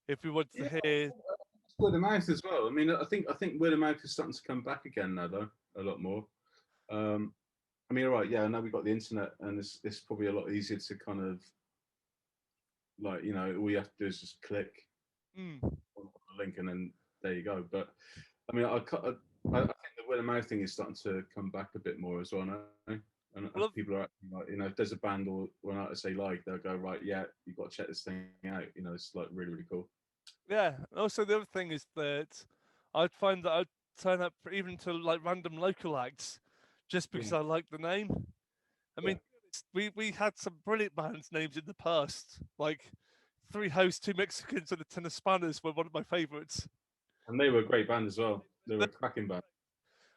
if we wanted Yeah. to hear. It's word of mouth as well. I mean, I think word of mouth is starting to come back again now, though, a lot more. Um, I mean, all right, yeah, I know we've got the internet, and it's probably a lot easier to kind of like, all you have to do is just click Mm, on the link, and then there you go. But I mean, I think the word of mouth thing is starting to come back a bit more as well now. And well, people are actually like, if there's a band or an artist they like, they'll go, right, yeah, you've got to check this thing out. It's like really, really cool. yeah. Also, the other thing is that I'd find that I'd turn up even to like random local acts just because Yeah, I like the name. I yeah, mean, we had some brilliant bands names in the past, like Three Hosts, Two Mexicans, and the Ten of Spanners were one of my favourites. and they were a great band as well. They were a cracking band.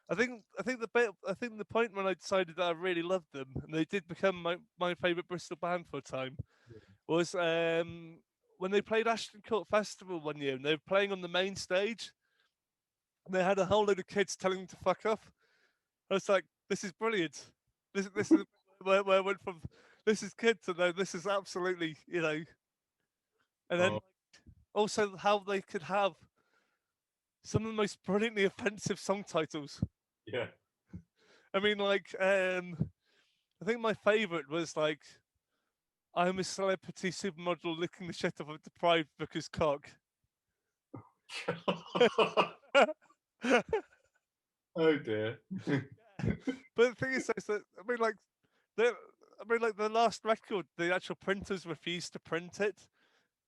I think the point when I decided that I really loved them and they did become my favourite Bristol band for a time was when they played Ashton Court Festival one year and they were playing on the main stage and they had a whole load of kids telling them to fuck off. I was like, this is brilliant. This is where I went from this is kids to no, this is absolutely and then Oh, also how they could have some of the most brilliantly offensive song titles. yeah. I mean, like, I think my favourite was like, "I'm a celebrity supermodel licking the shit off a deprived booker's cock." But Oh dear. the thing is that I mean, like, the the last record, the actual printers refused to print it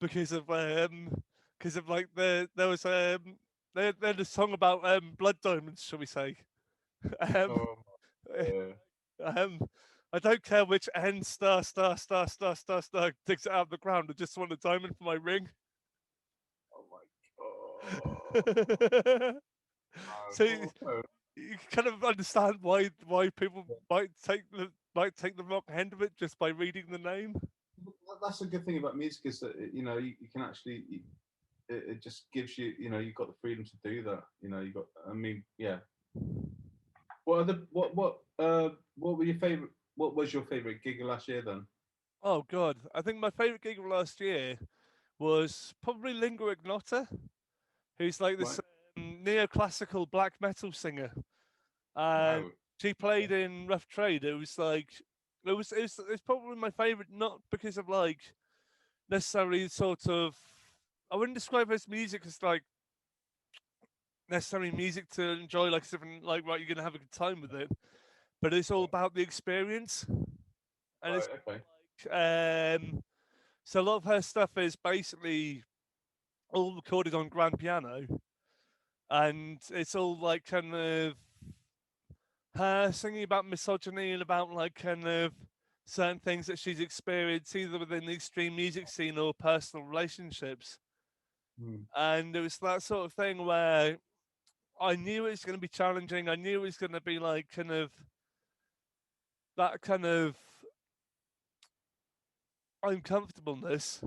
because of like there was they had a song about blood diamonds, shall we say? Um, Oh, yeah. Um, I don't care which N star star star star star star digs it out of the ground. I just want a diamond for my ring. Oh my So god. Oh, you kind of understand why people might take the wrong end of it just by reading the name. that's a good thing about music is that you can actually it just gives you you've got the freedom to do that. You got. I mean, yeah. What are the what were your favorite? What was your favorite gig last year then? Oh god, I think my favorite gig of last year was probably Lingua Ignota, who's like this Right. neoclassical black metal singer. And Wow. she played in Rough Trade. It was like it's probably my favorite, not because of like necessarily sort of I wouldn't describe her as music as like necessarily music to enjoy like something like right you're gonna have a good time with it, but it's all Yeah. about the experience and Right. it's Okay. so a lot of her stuff is basically all recorded on grand piano and it's all like kind of her singing about misogyny and about like kind of certain things that she's experienced either within the extreme music scene or personal relationships. Hmm. And it was that sort of thing where I knew it was going to be challenging. I knew it was going to be like kind of that kind of uncomfortableness,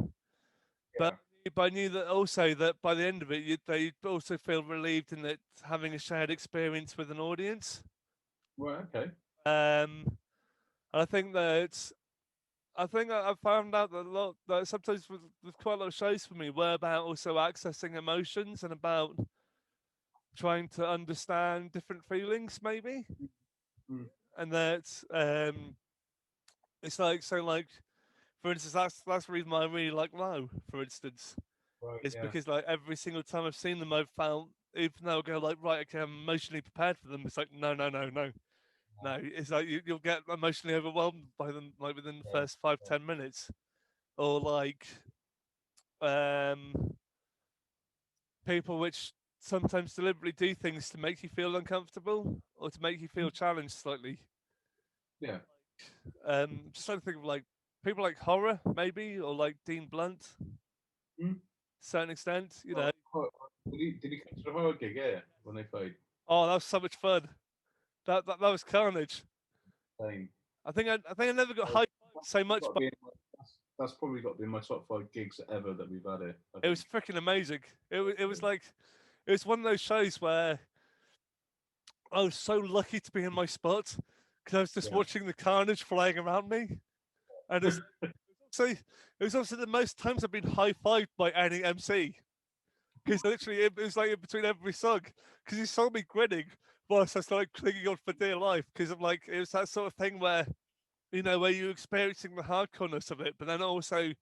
but Yeah. but I knew that also that by the end of it, they also feel relieved in that having a shared experience with an audience. Right. Okay. And I think that I found out that a lot that sometimes with quite a lot of shows for me were about also accessing emotions and about trying to understand different feelings, maybe, Mm. and that it's like so like for instance that's the reason why I really like Low, for instance, Right. is Yeah. because like every single time I've seen them, I've felt even though I go like right, okay, I'm emotionally prepared for them. It's like no, no, no, no, no. It's like you'll get emotionally overwhelmed by them like within the Yeah. first five ten minutes, or like um people which sometimes deliberately do things to make you feel uncomfortable or to make you feel challenged slightly. Yeah. Just trying to think of like people like horror maybe or like Dean Blunt to Mm. a certain extent. You know, Well, did he come to the horror gig? Yeah, when they played. oh that was so much fun. That was carnage. Same. I think I never got Uh, hyped That's so much, got to but be that's probably got to be in my top 5 gigs ever that we've had here. I it was think. freaking amazing. It was like it was one of those shows where I was so lucky to be in my spot because I was just Yeah. watching the carnage flying around me, and it was also the most times I've been high fived by any MC because literally it was like in between every song because he saw me grinning whilst I started clinging on for dear life because I'm like it was that sort of thing where where you're experiencing the hardcoreness of it, but then also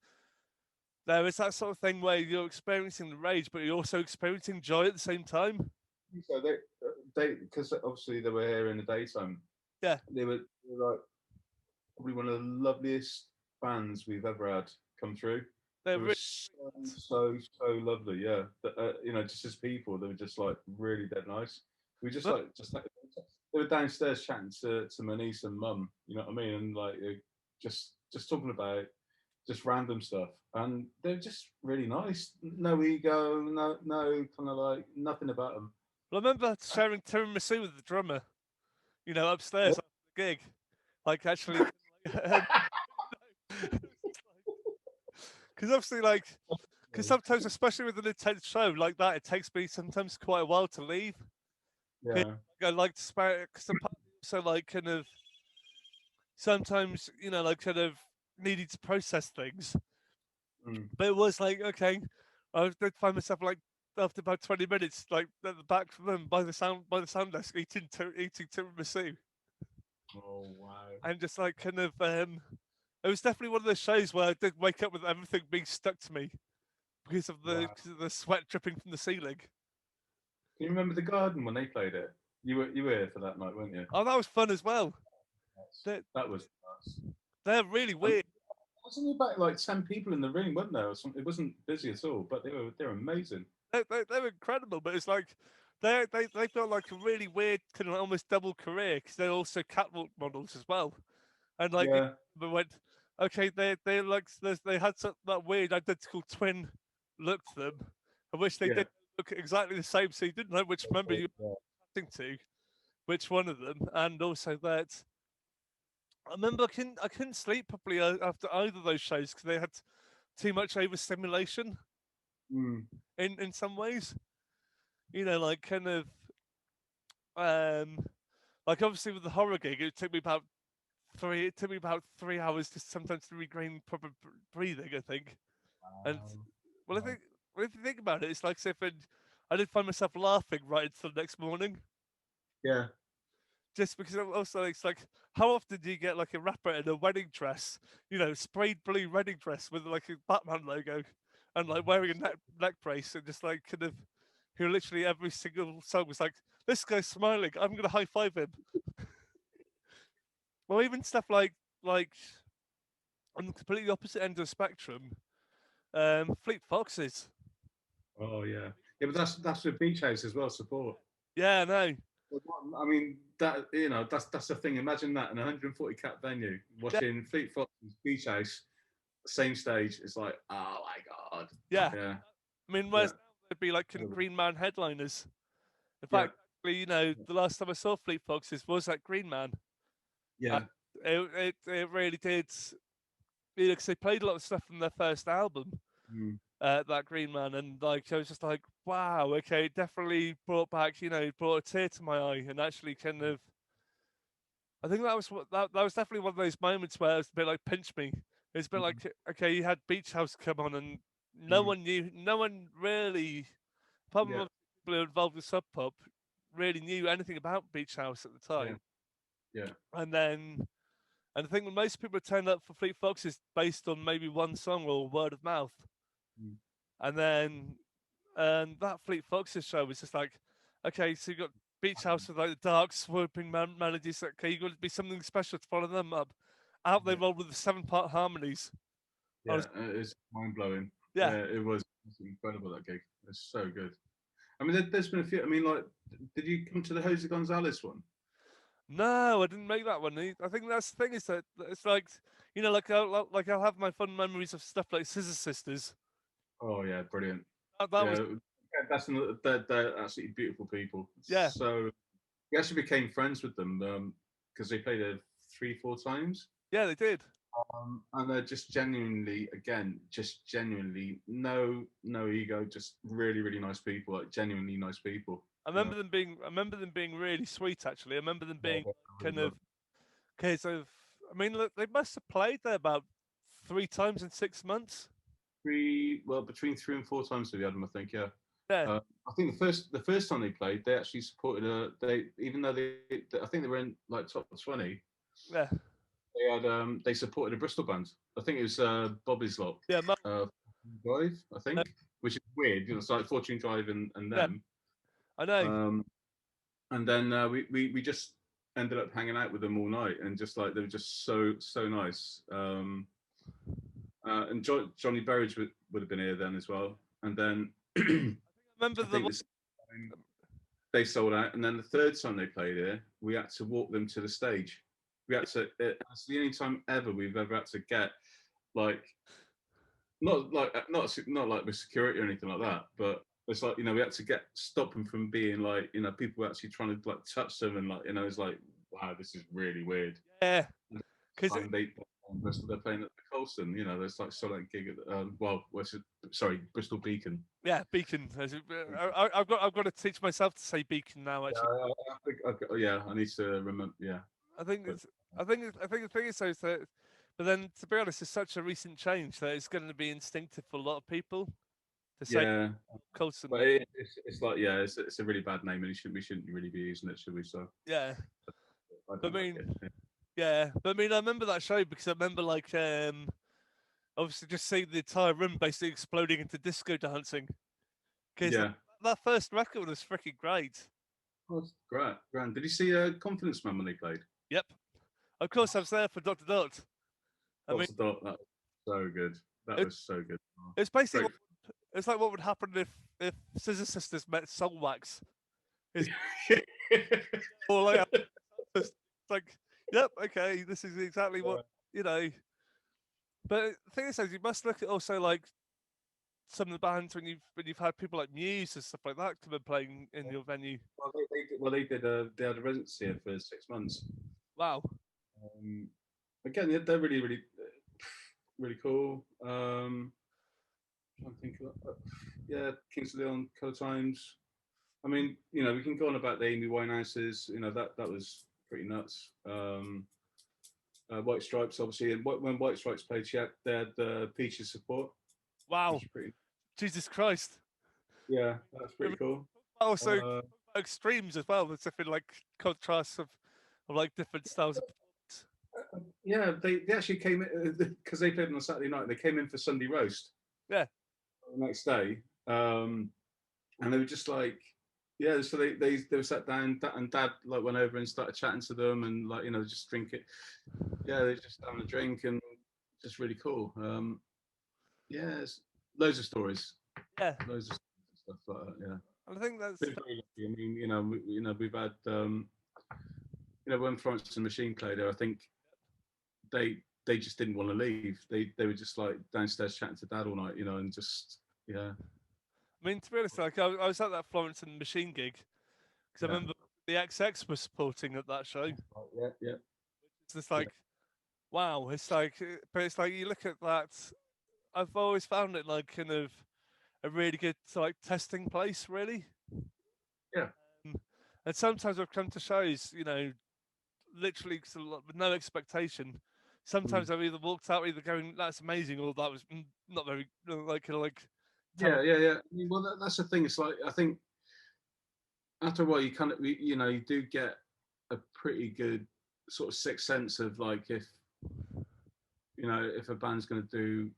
there is that sort of thing where you're experiencing the rage, but you're also experiencing joy at the same time. So they because obviously they were here in the daytime. Yeah, They were like probably one of the loveliest bands we've ever had come through. they're They were really so lovely. Yeah, just as people, they were just like really dead nice. We just but like just like they were downstairs chatting to my niece and mum. You know what I mean? And like just talking about just random stuff, and they're just really nice. No ego, no kind of like nothing about them. I remember sharing tiramisu with the drummer, upstairs after the gig. Like actually, because obviously, like, because sometimes, especially with an intense show like that, it takes me sometimes quite a while to leave. 'Cause Yeah, I like to spare, because I'm also like kind of sometimes, like kind of needing to process things. mm, But it was like, okay, I did find myself like after about 20 minutes, like at the back from them by the sound desk eating tiramisu, oh wow. and just like kind of it was definitely one of those shows where I did wake up with everything being stuck to me Wow. because of the sweat dripping from the ceiling. Can you remember the Garden when they played it? You were here for that night, weren't you? Oh, that was fun as well. They're, That was nuts. they're really And weird. wasn't there about like 10 people in the room, wasn't there? Or something? It wasn't busy at all, but they were amazing. They're incredible, but it's like they felt like a really weird kind of almost double career because they're also catwalk models as well. And like, Yeah, but went, okay, they like they had that weird identical twin look to them, I wish they yeah, did look exactly the same, so you didn't know which member you yeah, were acting to, which one of them, and also that I remember I couldn't sleep properly after either of those shows because they had too much overstimulation mm, in some ways. Like kind of um like obviously with the horror gig, it took me about 3 hours to sometimes to regain proper breathing. I think, and well, I right. think well, if you think about it, it's like if I did find myself laughing right until the next morning, Yeah, just because also it's like how often do you get like a rapper in a wedding dress, sprayed blue wedding dress with like a Batman logo, and like wearing a neck brace and just like kind of who literally every single song was like, this guy's smiling, I'm gonna high five him. Well, even stuff like on the completely opposite end of the spectrum, Fleet Foxes. oh yeah, but that's with Beach House as well. Support. Yeah, no. I mean that that's the thing. Imagine that in a 140 cap venue, Yeah, watching Fleet Foxes Beach House, same stage. It's like, oh my god, yeah. yeah, I mean, yeah, whereas now there'd be like Green Man headliners. In yeah, fact, you know, the last time I saw Fleet Foxes was that Green Man. Uh, Yeah. it really did. You know, because they played a lot of stuff from their first album, Mm. that Green Man, and like I was just like, wow, okay, it definitely brought back, you know, brought a tear to my eye, and actually kind of, I think that was that was definitely one of those moments where it was a bit like pinch me. It's a bit Mm. like, okay, you had Beach House come on, and Mm. no one really, apart from Yeah. people who were involved with Sub Pop, really knew anything about Beach House at the Yeah. time. Yeah. And then, and I think when most people turned up for Fleet Foxes based on maybe one song or word of mouth, Mm. and then and that Fleet Foxes show was just like, okay, so you got Beach House with like the dark swooping melodies. Okay, you got to be something special to follow them up. Out they Yeah. rolled with the 7-part harmonies. I Yeah. was, It's mind blowing. yeah, Yeah, it was incredible that gig. It's so good. I mean, there's been a few. I mean, like, did you come to the Jose Gonzalez one? no, I didn't make that one. I think that's the thing is that it's like, you know, like I'll have my fun memories of stuff like Scissor Sisters. Oh yeah, brilliant. That was, Yeah, yeah, that's another, they're absolutely beautiful people. yeah, So we actually became friends with them because they played there 3, 4 times. yeah, they did. And they're just genuinely, again, just genuinely no ego, just really, really nice people, like genuinely nice people. I remember them being really sweet. Actually, I remember them Yeah, being they're really kind good. of case of. I mean, look, they must have played there about 3 times in 6 months. Well, between 3 and 4 times we had them, I think. Yeah. Yeah, I think the first time they played, they actually supported they even though I think they were in like top 20. yeah, They supported a Bristol band. I think it was Bobby's Lot, yeah, uh, Drive, I think, which is weird. You know, it's like Fortune Drive and yeah. them. I know. Um, and then we just ended up hanging out with them all night, and just like they were just so nice. And Johnny Burridge would have been here then as well. And then I remember I think this time they sold out, and then the third time they played here, we had to walk them to the stage. We had to. It's the only time ever we've ever had to get like not like with security or anything like that, but it's like we had to stop them from being like people were actually trying to like touch them and like it's like wow, this is really weird. yeah, And this because time Bristol, they're playing at the Colston, there's like sold out gig at sorry, Bristol Beacon. yeah, Beacon. I've got to teach myself to say Beacon now. Yeah, Actually, I think yeah, I need to remember. Yeah, I think but it's I think the thing is though is that, but then to be honest, it's such a recent change that it's going to be instinctive for a lot of people to say yeah, but Colson. it's like it's a really bad name, and we shouldn't really be using it, should we? So Yeah, I I don't like mean, it. yeah, but I mean, I remember that show because I remember like obviously just seeing the entire room basically exploding into disco dancing because Yeah. that first record was freaking great. Oh, that's great. Grand. Did you see Confidence Man when they played? Yep. Of course, I was there for Dr. Dot. I mean, Dot to dot. That was so good. That it, was so good. Oh, it's basically great. it's like what would happen if Scissor Sisters met Soulwax. It's all like it's like, yep, okay, this is exactly what you know. But the thing is, you must look at also like some of the bands when you've had people like Muse and stuff like that come and playing in your venue. They had a residency here for 6 months. Wow. Um, Again, they're really, really, really cool. Trying to think of yeah, Kings of Leon, Color Times. I mean, we can go on about the Amy Winehouses. That was pretty nuts. White Stripes, obviously, and when White Stripes played, they had Peaches support, which Wow. is pretty. Jesus Christ. Yeah, that's I pretty mean, cool. also Uh, extremes as well. There's different like contrasts of like different styles of performance. yeah, they actually came in because they played on a Saturday night. They came in for Sunday roast Yeah. the next day, and they were just like, yeah. So they were sat down, and Dad like went over and started chatting to them, and like just drink it. Yeah, they're just having a drink and just really cool. Yeah, loads of stories, Yeah. loads of stuff like that. Yeah, And I think that's been very lucky. I mean, we've had when Florence and the Machine played there, I think they just didn't want to leave. They were just like downstairs chatting to Dad all night, and just yeah, I mean, to be honest, like I was at that Florence and Machine gig because I yeah, remember the XX were supporting at that show. Yeah, yeah, It's just like, wow. It's like, but it's like you look at that. I've always found it like kind of a really good like testing place, really. yeah, Um, and sometimes I've come to shows, literally with no expectation. mm. Sometimes I've either walked out either going, "That's amazing," or "That was not very like kind of like Yeah, terrible." yeah, yeah. I mean, well, that's the thing. It's like I think after a while, you kind of you do get a pretty good sort of sixth sense of like if a band's going to do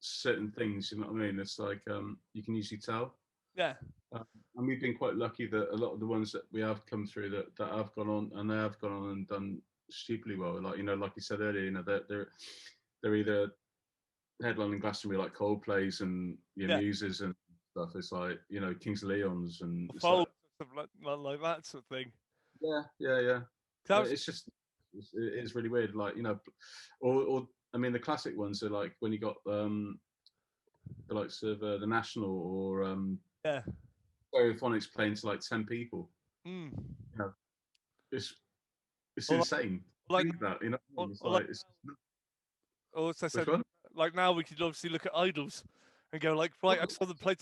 certain things, you know what I mean? It's like you can usually tell. Yeah, Um, and we've been quite lucky that a lot of the ones that we have come through that have gone on and they have gone on and done stupidly well. Like like you said earlier, they're either headlining Glastonbury like Coldplay's and yeah, Muses and stuff. It's like Kings of Leon's and it's like fold stuff like that sort of thing. yeah, yeah, yeah. 'Cause I was, It's just it is really weird. Like or I mean the classic ones are like when you got the likes of the National or yeah, Stereophonics playing to like 10 people. mm. You know, it's it's or like, insane. like, Think that, it's or like, like it's also which said one? like now we could obviously look at idols and go like, right, I Well, saw them play yeah.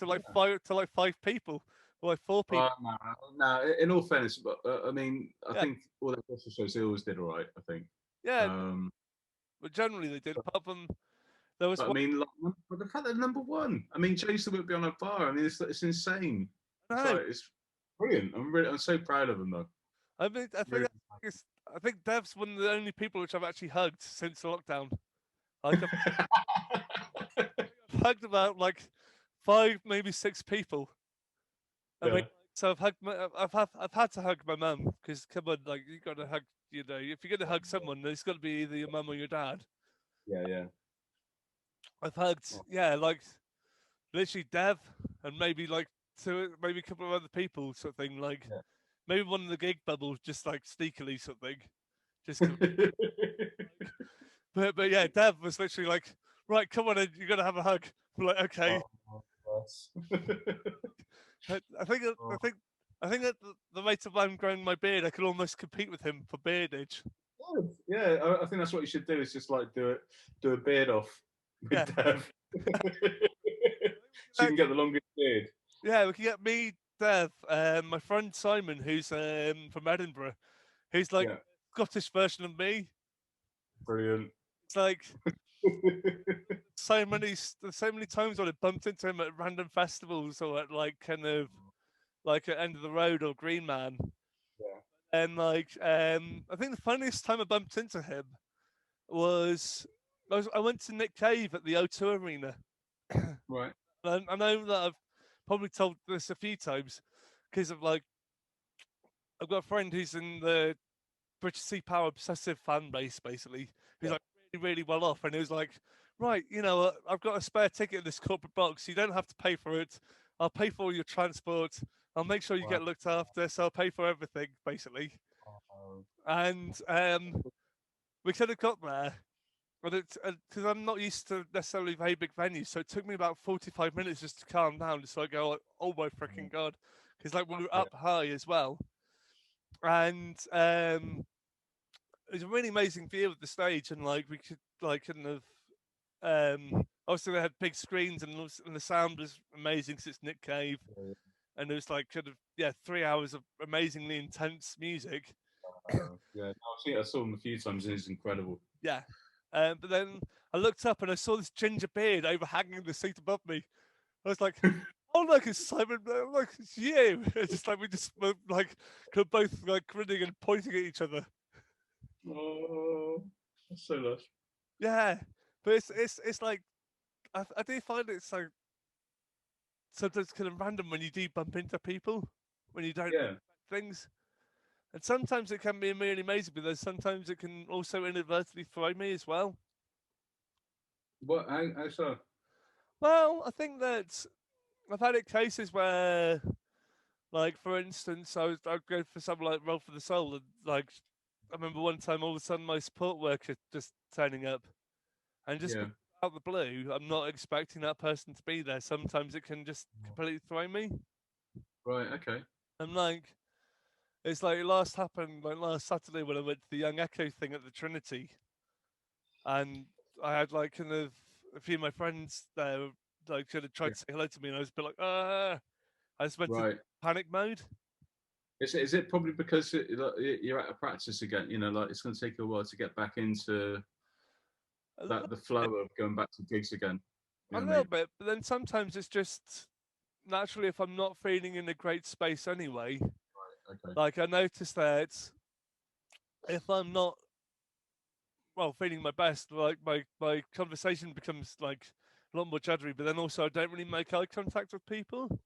to like 5 people or like 4 people. No, no. In all fairness, but I mean, I Yeah, think all the Bristol shows they always did all right. I think. yeah, Um, but generally they did. but, Apart from there was but I one. mean, like, but the fact they're number one. I mean, Chase would be on a bar. I mean, it's insane. It's No, like it's brilliant. I'm so proud of them though. I mean, Really. I think Dev's one of the only people which I've actually hugged since the lockdown. Like I've hugged about like 5, maybe 6 people. I mean, Yeah, so I've had to hug my mum because come on, like you got to hug. If you're gonna hug someone, it's got to be either your mum or your dad. yeah, yeah. I've hugged, Oh, yeah, like literally Dev and maybe like maybe a couple of other people, sort of thing. Like yeah. maybe one of the gig bubbles, just like sneakily, sort of thing. Just 'cause, but yeah, Dev was literally like, right, come on, you got to have a hug. I'm like, okay. Oh, bless. I think Oh, I think that the rate of I'm growing my beard, I could almost compete with him for beardage. good. Yeah, I think that's what you should do. Is just like do a beard off with Yeah, Dev, so you can get the longest beard. yeah, we can get me, Dev, my friend Simon, who's from Edinburgh, who's like Yeah, Scottish version of me. brilliant. It's like so many times when I bumped into him at random festivals or at like kind of like at End of the Road or Green Man. Yeah, And like I think the funniest time I bumped into him was I went to Nick Cave at the O2 Arena. right. And I know that I've probably told this a few times because of like I've got a friend who's in the British Sea Power obsessive fan base basically, who's Yeah. like really, really well off, and he was like, right, I've got a spare ticket in this corporate box. You don't have to pay for it. I'll pay for all your transport. I'll make sure you Wow. get looked after. So I'll pay for everything basically. And we could have got there, but it's because I'm not used to necessarily very big venues, so it took me about 45 minutes just to calm down, just so I go, like, oh my freaking god, because like we were Yeah, up high as well, and it was a really amazing view of the stage, and like we could like kind of obviously they had big screens, and the sound was amazing because it's Nick Cave, yeah, and it was like kind of 3 hours of amazingly intense music. yeah. No, I saw him a few times, and he's incredible. Yeah. But then I looked up and I saw this ginger beard overhanging the seat above me. I was like, "Oh look, it's Simon! Look, it's you!" It's just like we just were like could both like grinning and pointing at each other. Oh, that's so lush. Yeah, but it's like I do find it so sometimes kind of random when you do bump into people when you don't Yeah. expect things, and sometimes it can be really amazing, but then sometimes it can also inadvertently throw me as well. What? How so? Well, I think that I've had it cases where like for instance, I'd go for something like Roll for the Soul, and like I remember one time all of a sudden my support worker just turning up, and just Yeah. out of the blue, I'm not expecting that person to be there. Sometimes it can just completely throw me. Right. Okay. I'm like, It's like it last happened like last Saturday when I went to the Young Echo thing at the Trinity, and I had like kind of a few of my friends there like kind of tried Yeah. to say hello to me, and I was a bit like, I just went to Right. panic mode. Is it probably because like, you're out of practice again? You know, like it's going to take you a while to get back into A little that the flow of going back to gigs again. You a know what I little mean? bit, but then sometimes it's just naturally if I'm not feeling in a great space anyway. Okay. Like I noticed that if I'm not feeling my best, like my conversation becomes like a lot more juddery. But then also I don't really make eye contact with people,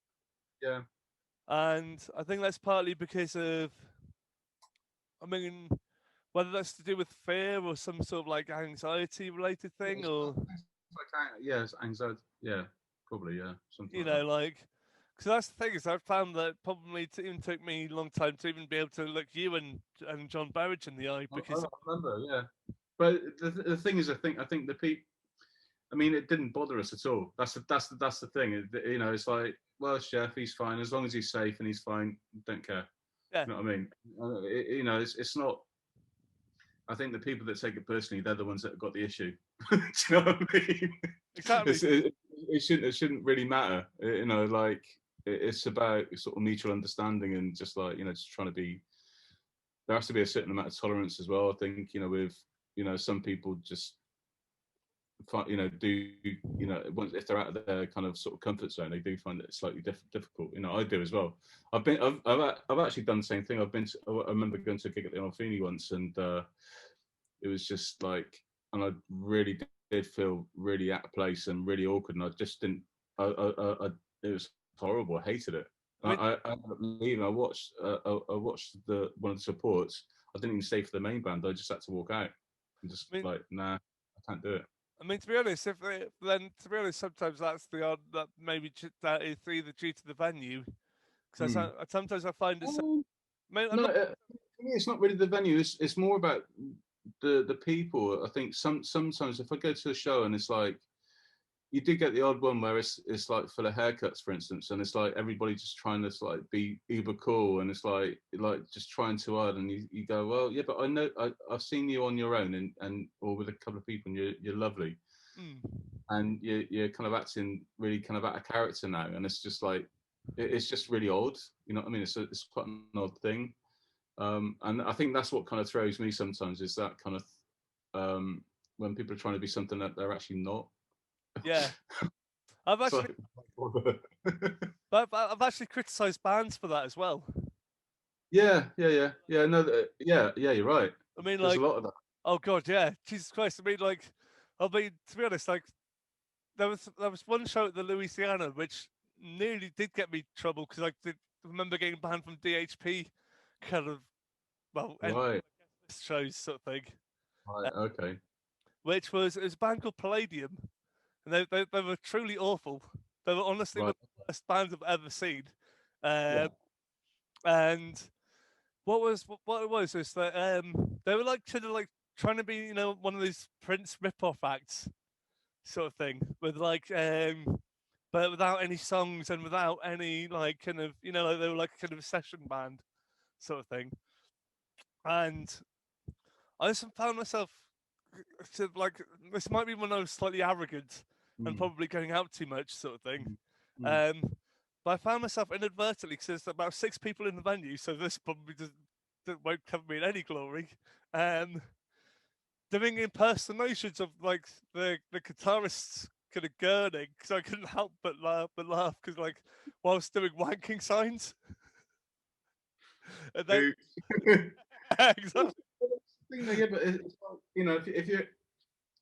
Yeah. and I think that's partly because of, I mean, whether that's to do with fear or some sort of like anxiety related Yeah, thing, or it's like yeah, it's anxiety. Yeah, probably. Yeah, something you like know, that. like. Because that's the thing is, I've found that probably even took me a long time to even be able to look you and John Burridge in the eye because I remember. Yeah, but the thing is, I think the people. I mean, it didn't bother us at all. That's the thing. You know, it's like, well, chef, he's fine as long as he's safe and he's fine. Don't care. yeah, You know what I mean? You know, it's not. I think the people that take it personally, they're the ones that have got the issue. Do you know what I mean? exactly, It shouldn't really matter. You know, like it's about sort of mutual understanding and just like just trying to be. There has to be a certain amount of tolerance as well. I think with some people just do if they're out of their kind of sort of comfort zone, they do find it slightly difficult. I do as well. I've actually done the same thing. I remember going to a gig at the Alfini once, and it was just like, and I really did feel really out of place and really awkward, and I just didn't. It was horrible. I hated it. I mean, I ended up leaving. I watched the one of the supports. I didn't even stay for the main band. I just had to walk out and just I mean, like, nah, I can't do it. I mean, to be honest, then to be honest, sometimes that's the odd that maybe that is either due to the venue. Because Hmm. sometimes I find it. Um, I mean, I'm no, not. for me, it's not really the venue. It's more about the people. I think sometimes if I go to a show and it's like you do get the odd one where it's like full of haircuts, for instance, and it's like everybody just trying to like be uber cool, and it's like just trying too hard, and you go, well, yeah, but I know I've seen you on your own and or with a couple of people, and you're lovely, Mm, and you're kind of acting really kind of out of character now, and it's just like it's just really odd. You know what I mean? It's quite an odd thing. And I think that's what kind of throws me sometimes is that kind of when people are trying to be something that they're actually not. yeah, I've So, actually, but I've actually criticised bands for that as well. yeah. No, yeah. You're right. I mean, There's a like, lot of that. oh god, yeah, Jesus Christ. I mean, like, to be honest, like, there was one show at the Louisiana which nearly did get me trouble because I did remember getting banned from DHP, kind of and Right, shows sort of thing. right. Uh, Okay. which was it was a band called Palladium, and they were truly awful. They were honestly one Right. of the worst bands I've ever seen. Yeah. Um, and what it was is that they were like kind of like trying to be one of these Prince rip-off acts sort of thing with like but without any songs and without any like kind of like they were like kind of a session band sort of thing. And I just found myself like this might be when I was slightly arrogant and Mm, probably going out too much sort of thing. mm, mm. Um, but I found myself inadvertently because there's about 6 people in the venue, so this probably won't cover me in any glory. Um, doing impersonations of like the guitarist's kind of gurning because I couldn't help but laugh because like whilst doing wanking signs and then Who? exactly Thing, though, yeah, but it's like, if you're,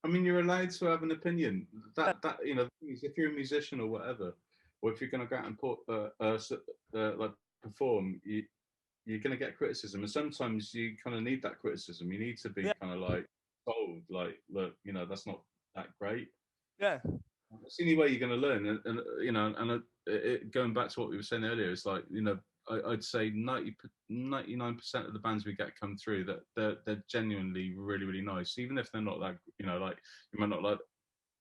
I mean, you're allowed to have an opinion. yeah, The thing is, if you're a musician or whatever, or if you're going to go out and like perform, you're going to get criticism, and sometimes you kind of need that criticism. You need to be yeah, kind of like told, like, look, that's not that great. yeah, It's the only way you're going to learn, going back to what we were saying earlier, it's like I'd say 99% of the bands we get come through that they're genuinely really really nice, even if they're not like like you might not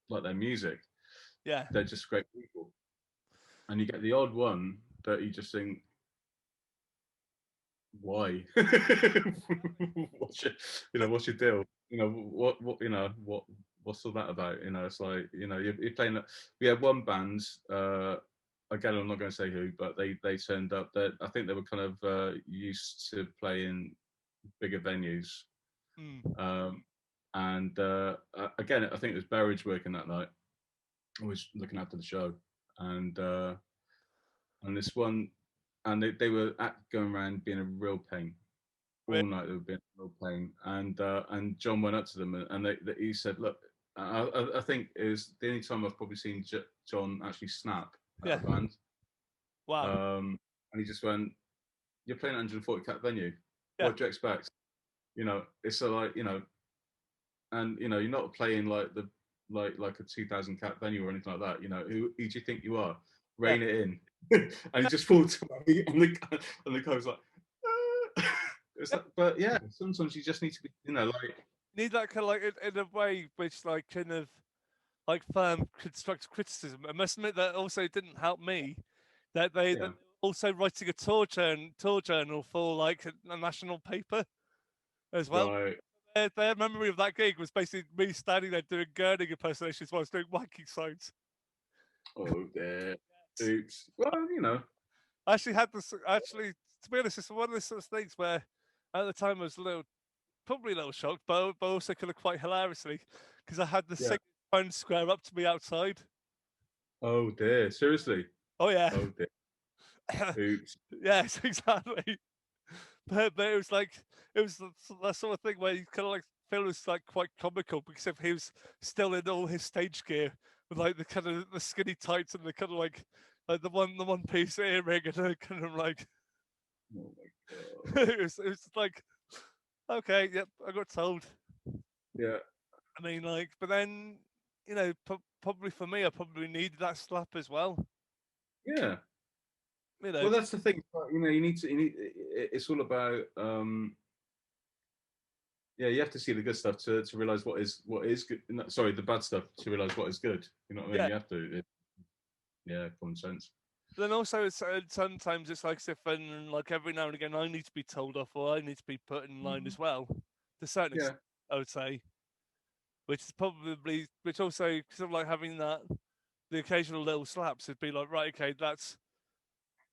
like their music, yeah. they're just great people, and you get the odd one that you just think why? What's your, what's your deal? What's all that about? It's like, you're playing. We had one band. Again, I'm not going to say who, but they turned up. That I think they were kind of used to playing bigger venues. Mm. Um, and again, I think it was Berridge working that night. I was looking after the show, and this one, and they were going around being a real pain all night. They were being a real pain, and John went up to them, and he said, "Look, I think it was the only time I've probably seen John actually snap at a Yeah. band." Wow. And he just went, "You're playing 140 cap venue. Yeah. What do you expect? It's like, and you're not playing like like a 2,000 cap venue or anything like that. Who do you think you are? Yeah. Rein it in." And he just walked away, and the guy was like, "Ah." But yeah, sometimes you just need to be, like, Need that kind of like in a way which like kind of like firm constructive criticism. I must admit that also didn't help me. That yeah, also writing a tour journal for like a national paper as well. right. Their memory of that gig was basically me standing there doing Gurning impersonations while I was doing wanking signs. Oh dear. Oops. Well, I actually had this. Actually, to be honest, it's one of those sort of things where at the time I was a little, probably a little shocked, but also kind of quite hilariously because I had the yeah. singer phone square up to me outside. Oh dear. Seriously. Oh yeah, Oh dear. Oops. yes, exactly. But it was like it was that sort of thing where you kind of like feel it's like quite comical because if he was still in all his stage gear with like the kind of the skinny tights and the kind of like the one piece earring and kind of like Oh my god. it was like okay, yep, I got told. Yeah. I mean, like, but then probably for me, I probably needed that slap as well. Yeah. You know, Well, that's the thing. You need to. It's all about. Yeah, you have to see the good stuff to realize what is good. No, sorry, the bad stuff to realize what is good. You know what I mean? yeah. You have to. Yeah, common sense. But then also, sometimes it's like if, and like every now and again, I need to be told off or I need to be put in line as well, to a certain Yeah. extent, I would say. Which is probably, which also, because of like having that, the occasional little slaps, it'd be like, right, okay, that's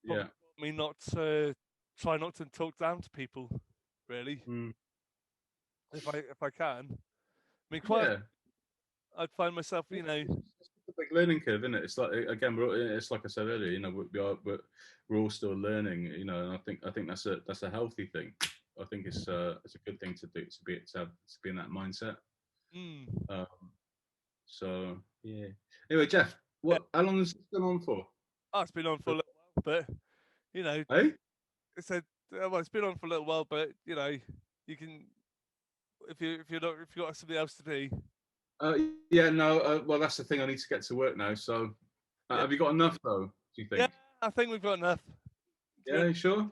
probably Yeah. me not to try not to talk down to people, really, Mm. if I can. I mean, quite, Yeah. I'd find myself, It's a big learning curve, isn't it? It's like, again, it's like I said earlier. We're all still learning. And I think that's a healthy thing. I think it's a good thing to do, to be in that mindset. mm, Um, so yeah. Anyway, Jeff, yeah, how long has this been on for? it's been on for a little while, but you know, Hey. it's a, well, it's been on for a little while, but you can if you got something else to do, Uh, yeah, no. Well, that's the thing. I need to get to work now. So, yeah, have you got enough though? Do you yeah, think? I think we've got enough. Yeah, sure.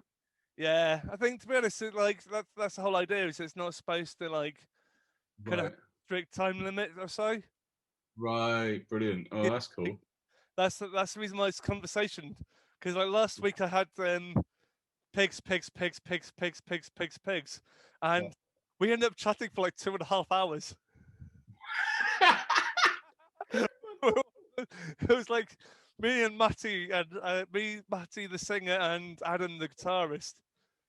Yeah, I think to be honest, like that's the whole idea. Is it's not supposed to like kind of have Right. a strict time limit or so. Right. Brilliant. Oh, Yeah, that's I think cool. that's the reason why it's conversation. Because like last week I had pigs, pigs, pigs, pigs, pigs, pigs, pigs, pigs, Yeah. and we ended up chatting for like 2.5 hours. It was like me and Matty and Matty the singer and Adam the guitarist,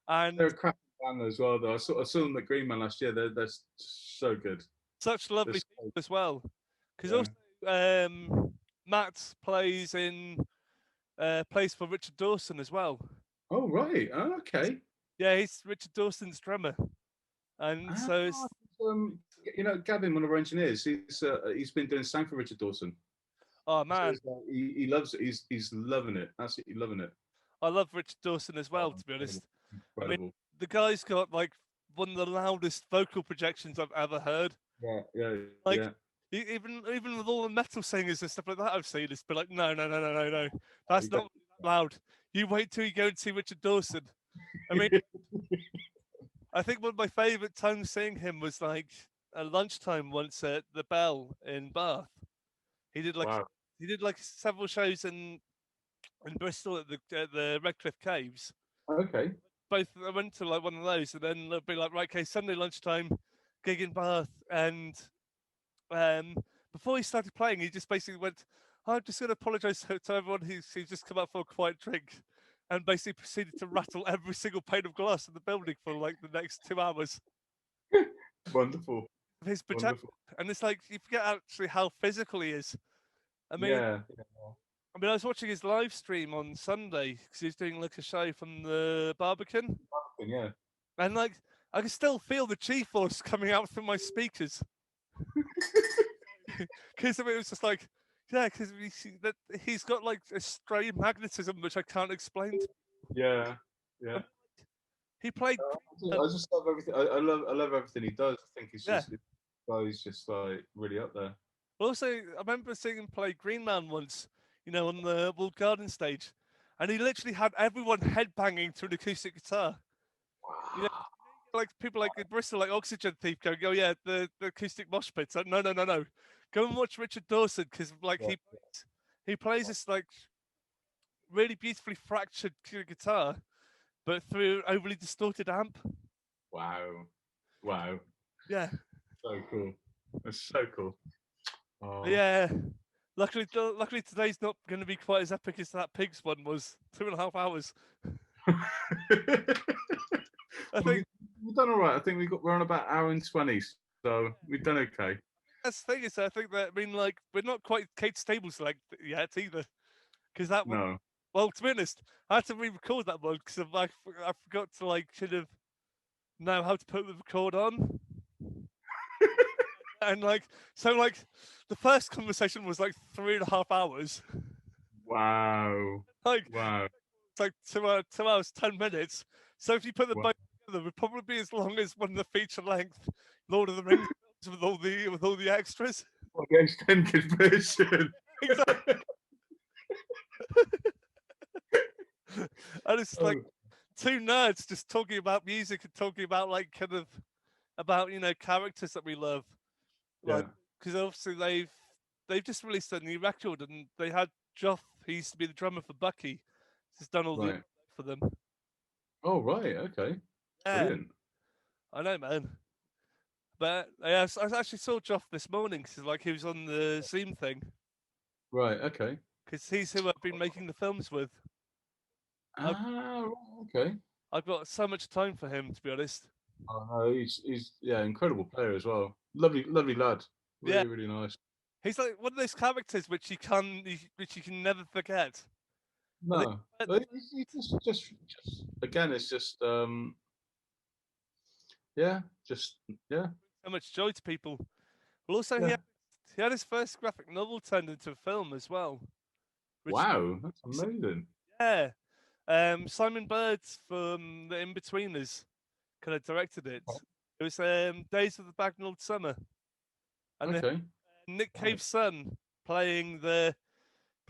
They're and a cracking band as well, though. I saw them at Green Man last year. They're so good. such They're lovely so, people as well. Because yeah. also Matt plays for Richard Dawson as well. Oh right. Oh, okay. Yeah, he's Richard Dawson's drummer, and Ah, so it's Gavin, one of our engineers, he's been doing sound for Richard Dawson. oh So man, he loves it. He's loving it. Absolutely loving it. I love Richard Dawson as well. Oh, To be incredible. honest, I mean Incredible. the guy's got like one of the loudest vocal projections I've ever heard. Yeah, yeah, Like yeah. even with all the metal singers and stuff like that I've seen, it's been like no no no no no no, You that's got- not that loud. You wait till you go and see Richard Dawson. I mean, I think one of my favourite times seeing him was like at lunchtime once at the Bell in Bath. He did like Wow. he did like several shows in Bristol at the Redcliffe Caves. Okay. both. I went to like one of those, and then they'll be like, right, okay, Sunday lunchtime, gig in Bath, and um, before he started playing, he just basically went, "Oh, I'm just going to apologise to everyone who's just come out for a quiet drink," and basically proceeded to rattle every single pane of glass in the building for like the next 2 hours. Wonderful, His project, wonderful. and it's like you forget actually how physical he is. I mean, Yeah, I was watching his live stream on Sunday because he was doing like a show from the Barbican, yeah. and like I can still feel the G-force coming out through my speakers because it was just like, yeah, because that he's got like a strange magnetism which I can't explain. Yeah, yeah. He played, I just love everything. I love everything he does. I think yeah. he's just like really up there. But also, I remember seeing him play Green Man once, on the Walled Garden stage, and he literally had everyone headbanging to an acoustic guitar. You know, Wow. like people like in Bristol, like Oxygen Thief, going, "Oh yeah, the acoustic mosh pits." Like, no, no, no, no. Go and watch Richard Dawson because like Yeah. he plays this like really beautifully fractured guitar, but through an overly distorted amp. Wow. Wow. Yeah, So cool. That's so cool. Oh. yeah. Luckily today's not going to be quite as epic as that Pigs one was. 2.5 hours. I Well, think we've done all right. I think we're on about hour and 20, so we've done okay. that's the thing is, I think that like we're not quite Kate Stables like yet either, because that one. No. Well, to be honest, I had to re-record that one because I forgot to like kind of know how to put the record on, and like so like the first conversation was like 3.5 hours. Wow. Like Wow. it's like 2 hours 10 minutes. So if you put them Wow. both together, it would probably be as long as one of the feature length Lord of the Rings films with all the extras. What, the extended version? Exactly. And it's like Oh, two nerds just talking about music and talking about like kind of about characters that we love, like yeah. because obviously they've just released a new record and they had Joff, who used to be the drummer for Bucky, has done all the Right. artwork for them. Oh, right. Okay. Yeah, Brilliant. I know, man. But yeah, I actually saw Joff this morning because like he was on the Zoom thing Right. Okay. because he's who I've been making the films with. I've Ah, right, okay. I've got so much time for him, to be honest. Oh, no, he's yeah, incredible player as well. Lovely, lovely lad. Yeah, Really, really nice. he's like one of those characters which you can never forget. I think No, but he's just again, it's just yeah, just yeah, so much joy to people. But also, yeah. he had his first graphic novel turned into a film as well, which Wow, that's amazing. yeah, Simon Bird from the In-Betweeners kind of directed it. It was Days of the Bagnalled Summer, and then Okay, Nick right, Cave's son playing the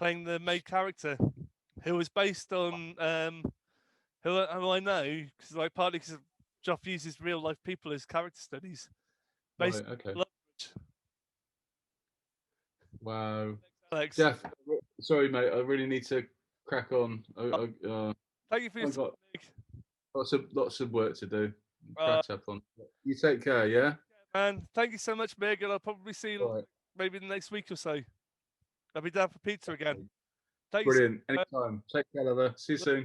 main character, who was based on who I know because like partly because Joff uses real life people as character studies, based right, okay. on Wow, Alex. Jeff. Sorry, mate. I really need to crack on. Thank you for your I've time, got Nick. lots of work to do. Uh, Catch up on. You take care. Yeah. and thank you so much, Meg. And I'll probably see you All right. maybe in the next week or so. I'll be down for pizza again. Okay. Thanks. Brilliant. Anytime. Take care, lover. See you soon.